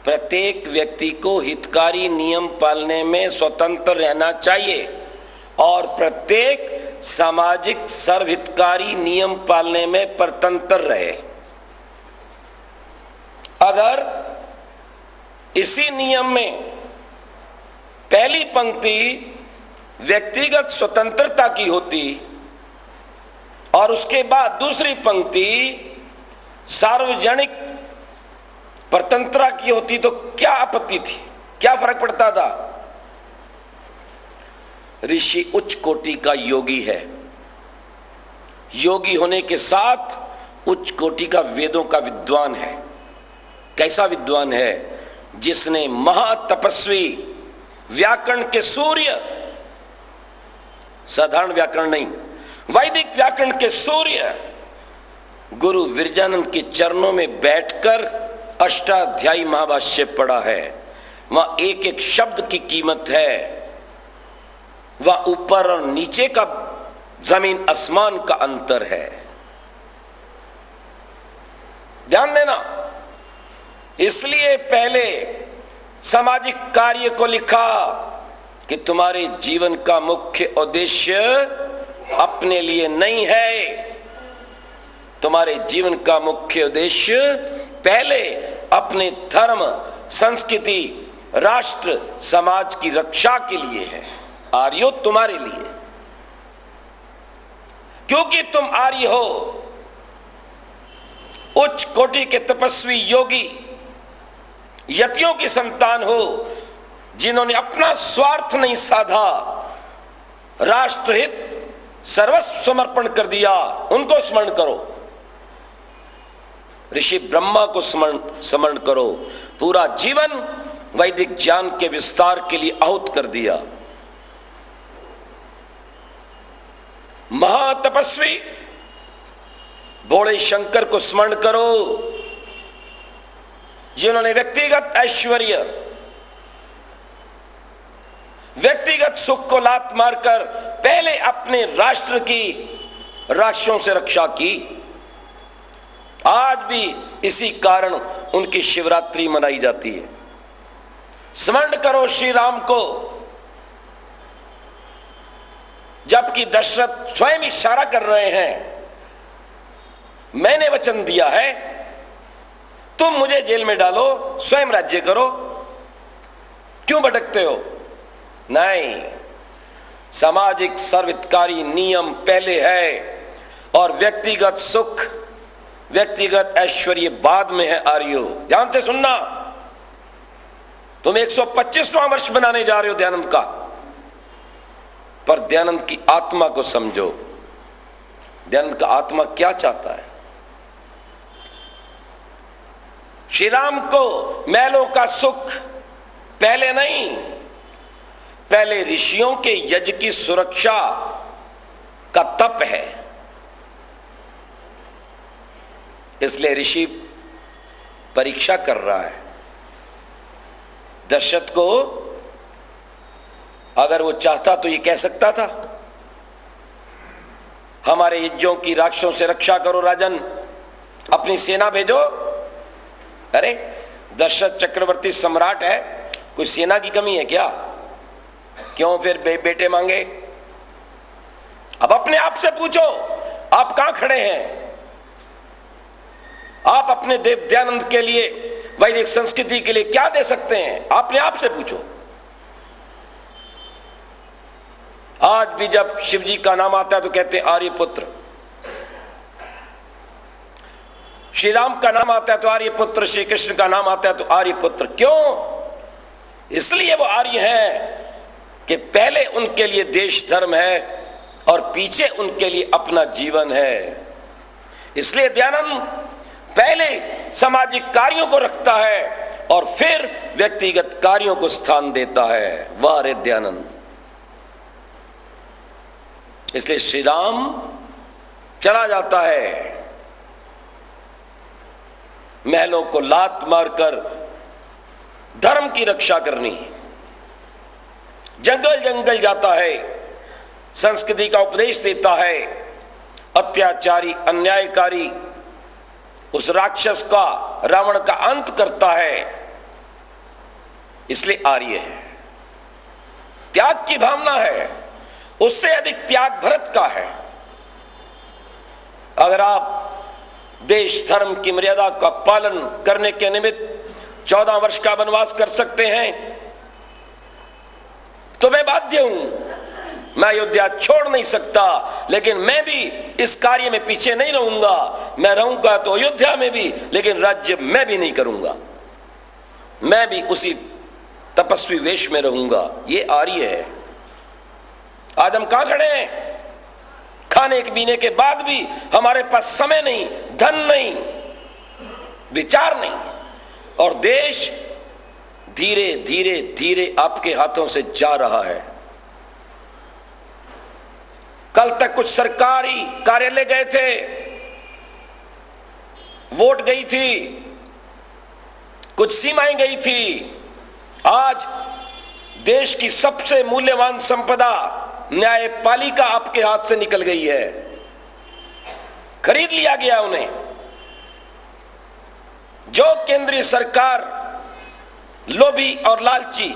प्रत्येक व्यक्ति को हितकारी नियम पालने में स्वतंत्र रहना चाहिए और प्रत्येक सामाजिक सर्वहितकारी नियम पालने में परतंत्र रहे। अगर इसी नियम में पहली पंक्ति व्यक्तिगत स्वतंत्रता की होती और उसके बाद दूसरी पंक्ति सार्वजनिक परतंत्रता की होती तो क्या आपत्ति थी? क्या फर्क पड़ता था? ऋषि उच्च कोटि का योगी है, योगी होने के साथ उच्च कोटि का वेदों का विद्वान है। कैसा विद्वान है? जिसने महातपस्वी व्याकरण के सूर्य, साधारण व्याकरण नहीं, वैदिक व्याकरण के सूर्य गुरु विरजानंद के चरणों में बैठकर अष्टाध्यायी महाभाष्य पढ़ा है। वहां एक एक शब्द की कीमत है, वह ऊपर और नीचे का जमीन आसमान का अंतर है। ध्यान देना। इसलिए पहले सामाजिक कार्य को लिखा कि तुम्हारे जीवन का मुख्य उद्देश्य अपने लिए नहीं है। तुम्हारे जीवन का मुख्य उद्देश्य पहले अपने धर्म, संस्कृति, राष्ट्र, समाज की रक्षा के लिए है। आर्यो तुम्हारे लिए, क्योंकि तुम आर्य हो, उच्च कोटि के तपस्वी योगी यतियों की संतान हो, जिन्होंने अपना स्वार्थ नहीं साधा, राष्ट्रहित सर्वस्व समर्पण कर दिया, उनको स्मरण करो। ऋषि ब्रह्मा को स्मरण करो, पूरा जीवन वैदिक ज्ञान के विस्तार के लिए आहुत कर दिया। महातपस्वी भोले शंकर को स्मरण करो, जिन्होंने व्यक्तिगत ऐश्वर्य, व्यक्तिगत सुख को लात मारकर पहले अपने राष्ट्र की राक्षसों से रक्षा की। आज भी इसी कारण उनकी शिवरात्रि मनाई जाती है। स्मरण करो श्री राम को, जबकि दशरथ स्वयं इशारा कर रहे हैं, मैंने वचन दिया है, तुम मुझे जेल में डालो, स्वयं राज्य करो, क्यों भटकते हो? नहीं, सामाजिक सर्वहितकारी नियम पहले है और व्यक्तिगत सुख, व्यक्तिगत ऐश्वर्य बाद में है। आर्यो, ध्यान से सुनना, तुम 125वां वर्ष बनाने जा रहे हो दयानंद का, पर दयानंद की आत्मा को समझो। दयानंद का आत्मा क्या चाहता है? श्री राम को महलों का सुख पहले नहीं, पहले ऋषियों के यज्ञ की सुरक्षा का तप है। इसलिए ऋषि परीक्षा कर रहा है दशरथ को। अगर वो चाहता तो ये कह सकता था, हमारे यज्ञों की राक्षसों से रक्षा करो राजन, अपनी सेना भेजो। अरे दशरथ चक्रवर्ती सम्राट है, कोई सेना की कमी है क्या? क्यों फिर बेटे मांगे? अब अपने आप से पूछो, आप कहां खड़े हैं? आप अपने देव दयानंद के लिए, वैदिक संस्कृति के लिए क्या दे सकते हैं? अपने आप से पूछो। आज भी जब शिव जी का नाम आता है तो कहते हैं आर्यपुत्र, श्री राम का नाम आता है तो आर्यपुत्र, श्री कृष्ण का नाम आता है तो आर्यपुत्र। क्यों? इसलिए वो आर्य हैं कि पहले उनके लिए देश धर्म है और पीछे उनके लिए अपना जीवन है। इसलिए दयानंद पहले सामाजिक कार्यों को रखता है और फिर व्यक्तिगत कार्यों को स्थान देता है। वाह रे दयानंद! इसलिए श्री राम चला जाता है महलों को लात मारकर धर्म की रक्षा करनी, जंगल जंगल जाता है, संस्कृति का उपदेश देता है, अत्याचारी अन्यायकारी उस राक्षस का, रावण का अंत करता है। इसलिए आर्य है, त्याग की भावना है, उससे अधिक त्याग भरत का है। अगर आप देश धर्म की मर्यादा का पालन करने के निमित्त 14 वर्ष का वनवास कर सकते हैं तो मैं बाध्य हूं, मैं अयोध्या छोड़ नहीं सकता, लेकिन मैं भी इस कार्य में पीछे नहीं रहूंगा। मैं रहूंगा तो अयोध्या में भी, लेकिन राज्य मैं भी नहीं करूंगा, मैं भी उसी तपस्वी वेश में रहूंगा। ये आर्य है। आज हम कहां खड़े हैं? खाने पीने के बाद भी हमारे पास समय नहीं, धन नहीं, विचार नहीं, और देश धीरे धीरे धीरे आपके हाथों से जा रहा है। कल तक कुछ सरकारी कार्यालय गए थे, वोट गई थी, कुछ सीमाएं गई थी। आज देश की सबसे मूल्यवान संपदा न्यायपालिका आपके हाथ से निकल गई है, खरीद लिया गया उन्हें। जो केंद्रीय सरकार लोभी और लालची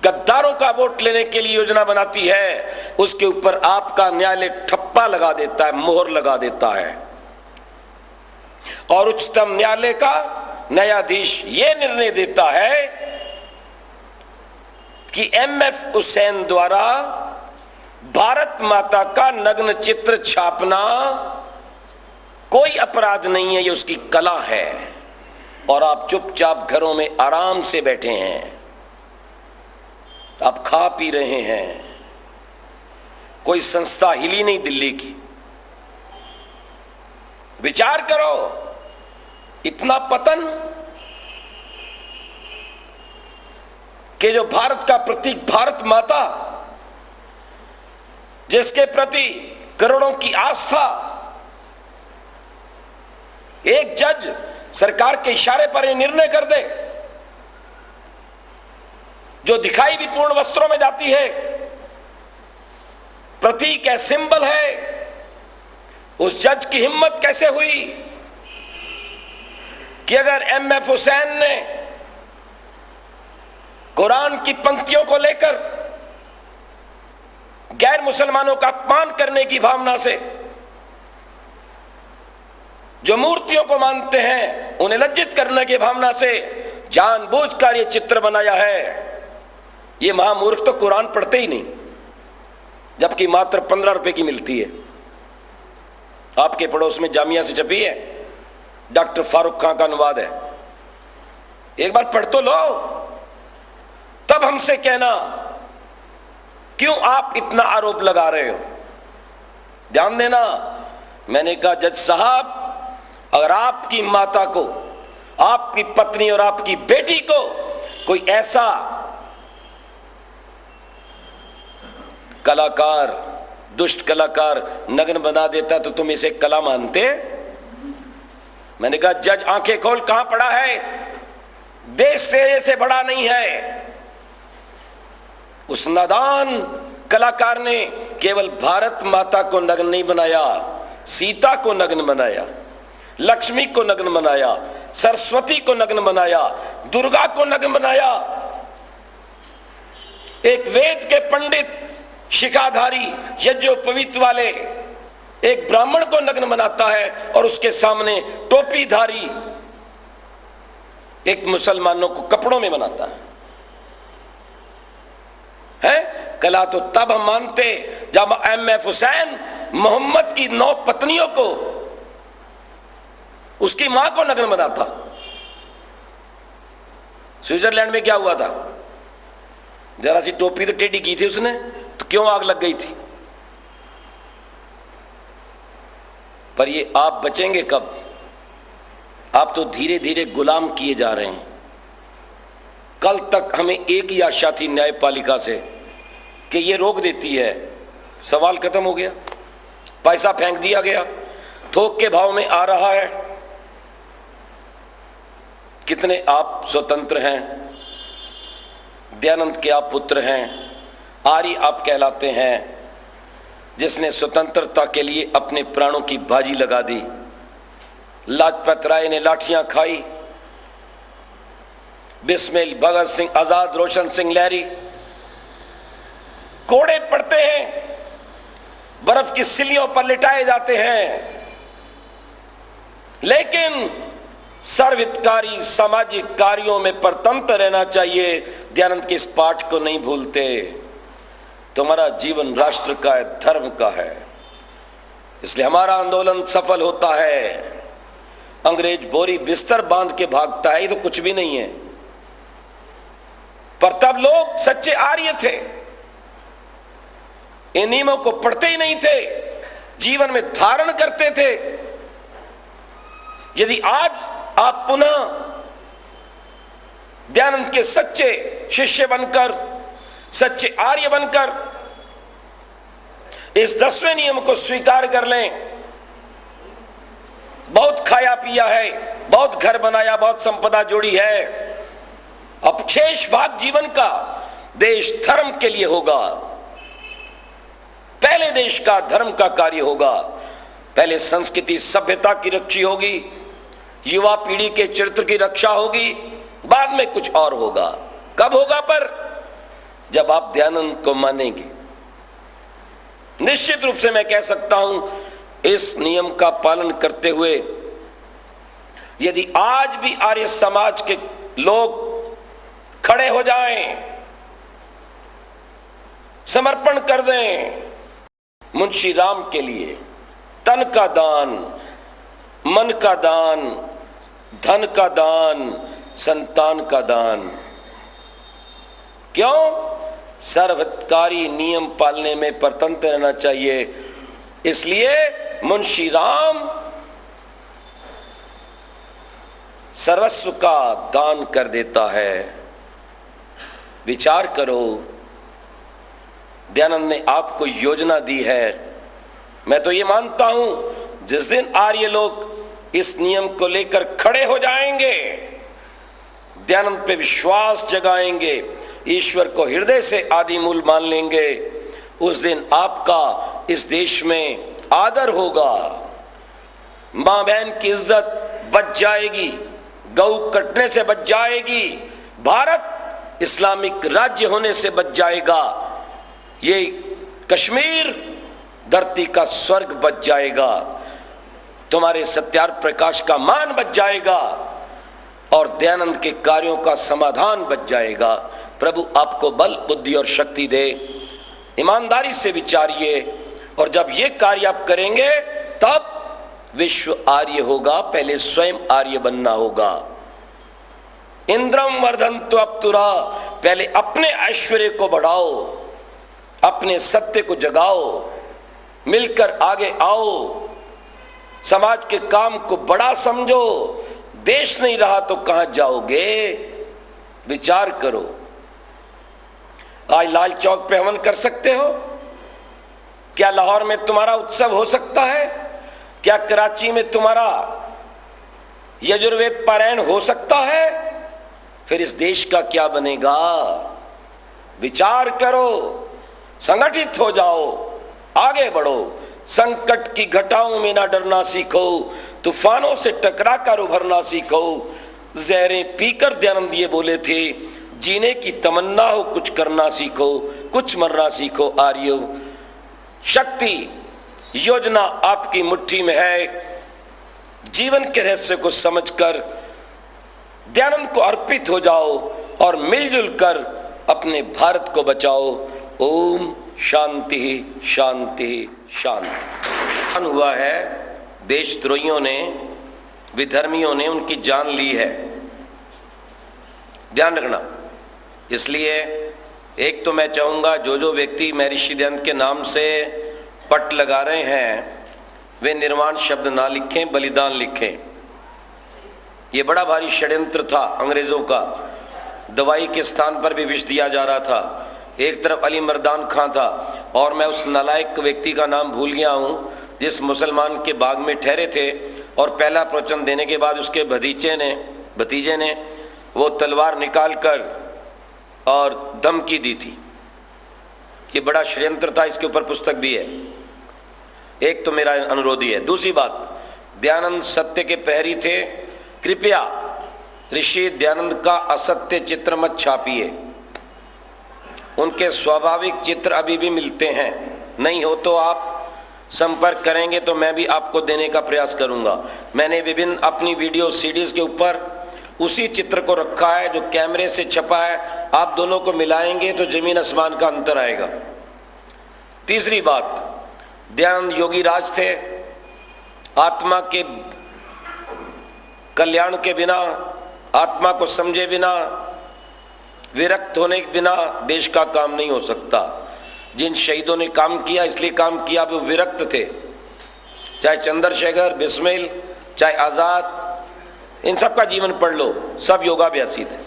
गद्दारों का वोट लेने के लिए योजना बनाती है, उसके ऊपर आपका न्यायालय ठप्पा लगा देता है, मोहर लगा देता है। और उच्चतम न्यायालय का न्यायाधीश यह निर्णय देता है कि एमएफ हुसैन द्वारा भारत माता का नग्न चित्र छापना कोई अपराध नहीं है, ये उसकी कला है, और आप चुपचाप घरों में आराम से बैठे हैं। अब खा पी रहे हैं। कोई संस्था हिली नहीं दिल्ली की। विचार करो, इतना पतन कि जो भारत का प्रतीक भारत माता, जिसके प्रति करोड़ों की आस्था, एक जज सरकार के इशारे पर यह निर्णय कर दे, जो दिखाई भी पूर्ण वस्त्रों में जाती है, प्रतीक है, सिंबल है। उस जज की हिम्मत कैसे हुई कि अगर एमएफ हुसैन ने कुरान की पंक्तियों को लेकर गैर मुसलमानों का अपमान करने की भावना से, जो मूर्तियों को मानते हैं उन्हें लज्जित करने की भावना से जानबूझकर ये चित्र बनाया है। ये महामूर्ख तो कुरान पढ़ते ही नहीं, जबकि मात्र 15 रुपए की मिलती है। आपके पड़ोस में जामिया से छपी है, डॉक्टर फारूक खान का अनुवाद है। एक बार पढ़ तो लो, तब हमसे कहना क्यों आप इतना आरोप लगा रहे हो। ध्यान देना, मैंने कहा जज साहब, अगर आपकी माता को, आपकी पत्नी और आपकी बेटी को कोई ऐसा कलाकार, दुष्ट कलाकार नग्न बना देता तो तुम इसे कला मानते? मैंने कहा जज आंखें खोल, कहां पड़ा है? देश से बड़ा नहीं है। उस नादान कलाकार ने केवल भारत माता को नग्न नहीं बनाया, सीता को नग्न बनाया, लक्ष्मी को नग्न बनाया, सरस्वती को नग्न बनाया, दुर्गा को नग्न बनाया। एक वेद के पंडित, शिखाधारी, यज्ञोपवीत वाले एक ब्राह्मण को नग्न बनाता है और उसके सामने टोपीधारी एक मुसलमानों को कपड़ों में बनाता है। कला तो तब हम मानते जब एमएफ हुसैन मोहम्मद की 9 पत्नियों को, उसकी मां को नग्न बनाता। स्विट्जरलैंड में क्या हुआ था? जरा सी टोपी तो टेढ़ी की थी उसने, तो क्यों आग लग गई थी? पर ये आप बचेंगे कब? आप तो धीरे धीरे गुलाम किए जा रहे हैं। कल तक हमें एक ही आशा थी न्यायपालिका से कि ये रोक देती है, सवाल खत्म हो गया, पैसा फेंक दिया गया, थोक के भाव में आ रहा है। कितने आप स्वतंत्र हैं, दयानंद के आप पुत्र हैं, आर्य आप कहलाते हैं, जिसने स्वतंत्रता के लिए अपने प्राणों की बाजी लगा दी। लाजपत राय ने लाठियां खाई, बिस्मिल, भगत सिंह, आजाद, रोशन सिंह लहरी कोड़े पड़ते हैं, बर्फ की सिलियों पर लिटाए जाते हैं, लेकिन सर्वहितकारी सामाजिक कार्यों में परतंत्र रहना चाहिए। दयानंद के इस पाठ को नहीं भूलते। तुम्हारा जीवन राष्ट्र का है, धर्म का है, इसलिए हमारा आंदोलन सफल होता है। अंग्रेज बोरी बिस्तर बांध के भागता है, ये तो कुछ भी नहीं है। पर तब लोग सच्चे आर्य थे, इन नियमों को पढ़ते ही नहीं थे, जीवन में धारण करते थे। यदि आज आप पुनः दयानंद के सच्चे शिष्य बनकर, सच्चे आर्य बनकर इस 10वें नियम को स्वीकार कर लें, बहुत खाया पिया है, बहुत घर बनाया, बहुत संपदा जोड़ी है, अब शेष भाग जीवन का देश धर्म के लिए होगा। पहले देश का धर्म का कार्य होगा, पहले संस्कृति सभ्यता की रक्षा होगी, युवा पीढ़ी के चरित्र की रक्षा होगी, बाद में कुछ और होगा। कब होगा? पर जब आप दयानंद को मानेंगे। निश्चित रूप से मैं कह सकता हूं, इस नियम का पालन करते हुए यदि आज भी आर्य समाज के लोग खड़े हो जाएं, समर्पण कर दें मुंशी राम के लिए, तन का दान, मन का दान, धन का दान, संतान का दान। क्यों? सर्वहितकारी नियम पालने में परतंत्र रहना चाहिए। इसलिए मुंशी राम सर्वस्व का दान कर देता है। विचार करो, दयानंद ने आपको योजना दी है। मैं तो ये मानता हूं जिस दिन आर्य लोग इस नियम को लेकर खड़े हो जाएंगे, दयानंद पे विश्वास जगाएंगे, ईश्वर को हृदय से आदि मूल मान लेंगे, उस दिन आपका इस देश में आदर होगा, मां बहन की इज्जत बच जाएगी, गौ कटने से बच जाएगी, भारत इस्लामिक राज्य होने से बच जाएगा, ये कश्मीर धरती का स्वर्ग बच जाएगा, तुम्हारे सत्यार्थ प्रकाश का मान बच जाएगा और दयानंद के कार्यों का समाधान बच जाएगा। प्रभु आपको बल बुद्धि और शक्ति दे। ईमानदारी से विचारिए और जब ये कार्य आप करेंगे तब विश्व आर्य होगा। पहले स्वयं आर्य बनना होगा। इंद्रम वर्धन्तु अप्तुरा, पहले अपने ऐश्वर्य को बढ़ाओ, अपने सत्य को जगाओ, मिलकर आगे आओ, समाज के काम को बड़ा समझो। देश नहीं रहा तो कहां जाओगे? विचार करो। आज लाल चौक पे हवन कर सकते हो? क्या लाहौर में तुम्हारा उत्सव हो सकता है? क्या कराची में तुम्हारा यजुर्वेद पारायण हो सकता है? फिर इस देश का क्या बनेगा? विचार करो, संगठित हो जाओ, आगे बढ़ो। संकट की घटाओं में ना डरना सीखो, तूफानों से टकरा कर उभरना सीखो। जहरें पीकर दयानंद ये बोले थे, जीने की तमन्ना हो कुछ करना सीखो, कुछ मरना सीखो आर्यो। शक्ति योजना आपकी मुट्ठी में है। जीवन के रहस्य को समझकर दयानंद को अर्पित हो जाओ और मिलजुल कर अपने भारत को बचाओ। ओम शांति शांति शांति। हुआ है, देशद्रोहियों ने, विधर्मियों ने उनकी जान ली है, ध्यान रखना। इसलिए एक तो मैं चाहूंगा जो जो व्यक्ति महर्षि दयानंद के नाम से पट लगा रहे हैं वे निर्वाण शब्द ना लिखें, बलिदान लिखें। ये बड़ा भारी षड्यंत्र था अंग्रेजों का। दवाई के स्थान पर भी विष दिया जा रहा था। एक तरफ अली मर्दान खां था और मैं उस नालायक व्यक्ति का नाम भूल गया हूँ जिस मुसलमान के बाग में ठहरे थे और पहला प्रवचन देने के बाद उसके भतीजे ने वो तलवार निकाल कर और धमकी दी थी। ये बड़ा षड्यंत्र था, इसके ऊपर पुस्तक भी है। एक तो मेरा अनुरोध ही है। दूसरी बात, दयानंद सत्य के प्रहरी थे। कृपया ऋषि दयानंद का असत्य चित्र मत छापिए। उनके स्वाभाविक चित्र अभी भी मिलते हैं, नहीं हो तो आप संपर्क करेंगे तो मैं भी आपको देने का प्रयास करूंगा। मैंने विभिन्न अपनी वीडियो सीडीज के ऊपर उसी चित्र को रखा है जो कैमरे से छपा है। आप दोनों को मिलाएंगे तो जमीन आसमान का अंतर आएगा। तीसरी बात, दयानंद योगी राज थे। आत्मा के कल्याण के बिना, आत्मा को समझे बिना, विरक्त होने के बिना देश का काम नहीं हो सकता। जिन शहीदों ने काम किया इसलिए काम किया, वो विरक्त थे। चाहे चंद्रशेखर, बिस्मिल, चाहे आज़ाद, इन सब का जीवन पढ़ लो, सब योगाभ्यासी थे।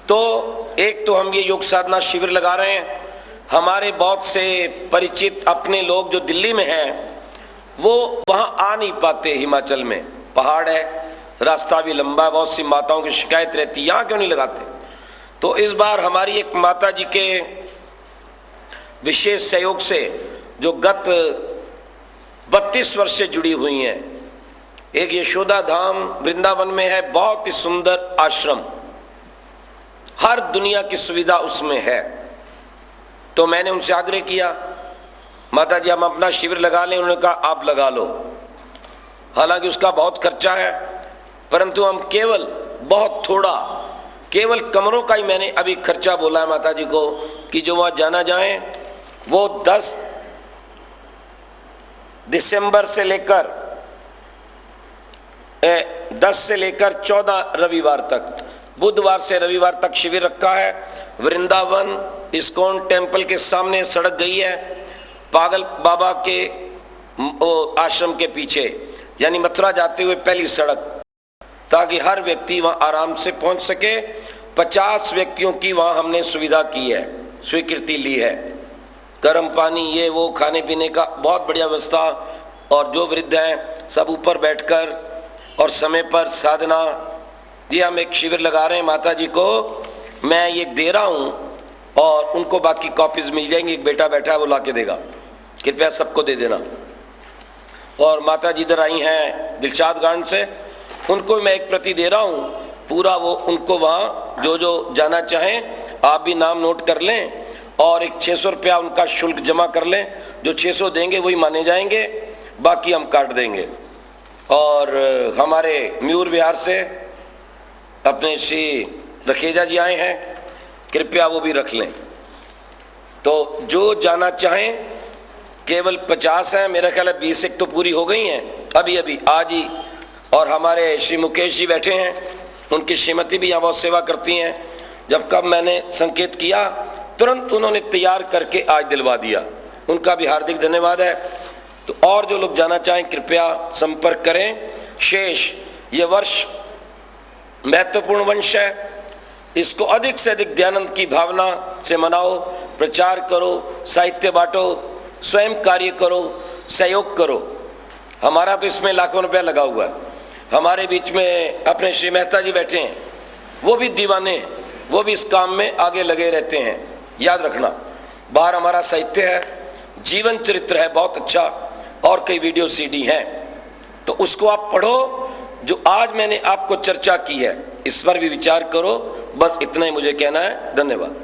तो एक तो हम ये योग साधना शिविर लगा रहे हैं। हमारे बहुत से परिचित अपने लोग जो दिल्ली में हैं वो वहाँ आ नहीं पाते। हिमाचल में पहाड़ है, रास्ता भी लंबा है, बहुत सी माताओं की शिकायत रहती, यहाँ क्यों नहीं लगाते? तो इस बार हमारी एक माता जी के विशेष सहयोग से जो गत 32 वर्ष से जुड़ी हुई हैं, एक यशोदा धाम वृंदावन में है, बहुत ही सुंदर आश्रम, हर दुनिया की सुविधा उसमें है। तो मैंने उनसे आग्रह किया, माता जी हम अपना शिविर लगा लें। उन्होंने कहा आप लगा लो। हालांकि उसका बहुत खर्चा है, परंतु हम केवल बहुत थोड़ा, केवल कमरों का ही मैंने अभी खर्चा बोला है माता जी को कि जो वहाँ जाना जाए वो 10 दिसंबर से लेकर 10 से लेकर 14 रविवार तक बुधवार से रविवार तक शिविर रखा है। वृंदावन इस्कॉन टेम्पल के सामने सड़क गई है, पागल बाबा के आश्रम के पीछे, यानी मथुरा जाते हुए पहली सड़क, ताकि हर व्यक्ति वहां आराम से पहुंच सके। 50 व्यक्तियों की वहां हमने सुविधा की है, स्वीकृति ली है। गर्म पानी, ये वो, खाने पीने का बहुत बढ़िया व्यवस्था। और जो वृद्ध हैं सब ऊपर बैठकर और समय पर साधना। ये हम एक शिविर लगा रहे हैं, माता जी को मैं ये दे रहा हूँ और उनको बाकी कॉपीज मिल जाएंगी। एक बेटा बैठा है, वो ला के देगा, कृपया सबको दे देना। और माता जी इधर आई हैं दिलशादगंज से, उनको मैं एक प्रति दे रहा हूँ पूरा, वो उनको वहाँ जो जो जाना चाहें आप भी नाम नोट कर लें और एक 600 रुपया उनका शुल्क जमा कर लें। जो 600 देंगे वही माने जाएंगे, बाकी हम काट देंगे। और हमारे म्यूर विहार से अपने श्री रखेजा जी आए हैं, कृपया वो भी रख लें। तो जो जाना चाहें, केवल 50 हैं, मेरा ख्याल है 20 एक तो पूरी हो गई हैं अभी अभी आज ही। और हमारे श्री मुकेश जी बैठे हैं, उनकी श्रीमती भी यहाँ बहुत सेवा करती हैं। जब कब मैंने संकेत किया तुरंत उन्होंने तैयार करके आज दिलवा दिया, उनका भी हार्दिक धन्यवाद है। तो और जो लोग जाना चाहें कृपया संपर्क करें। शेष ये वर्ष महत्वपूर्ण वंश है, इसको अधिक से अधिक दयानंद की भावना से मनाओ, प्रचार करो, साहित्य बांटो, स्वयं कार्य करो, सहयोग करो। हमारा तो इसमें लाखों रुपया लगा हुआ है। हमारे बीच में अपने श्री मेहता जी बैठे हैं, वो भी दीवाने हैं, वो भी इस काम में आगे लगे रहते हैं। याद रखना, बाहर हमारा साहित्य है, जीवन चरित्र है बहुत अच्छा, और कई वीडियो सीडी हैं, तो उसको आप पढ़ो। जो आज मैंने आपको चर्चा की है इस पर भी विचार करो। बस इतना ही मुझे कहना है। धन्यवाद।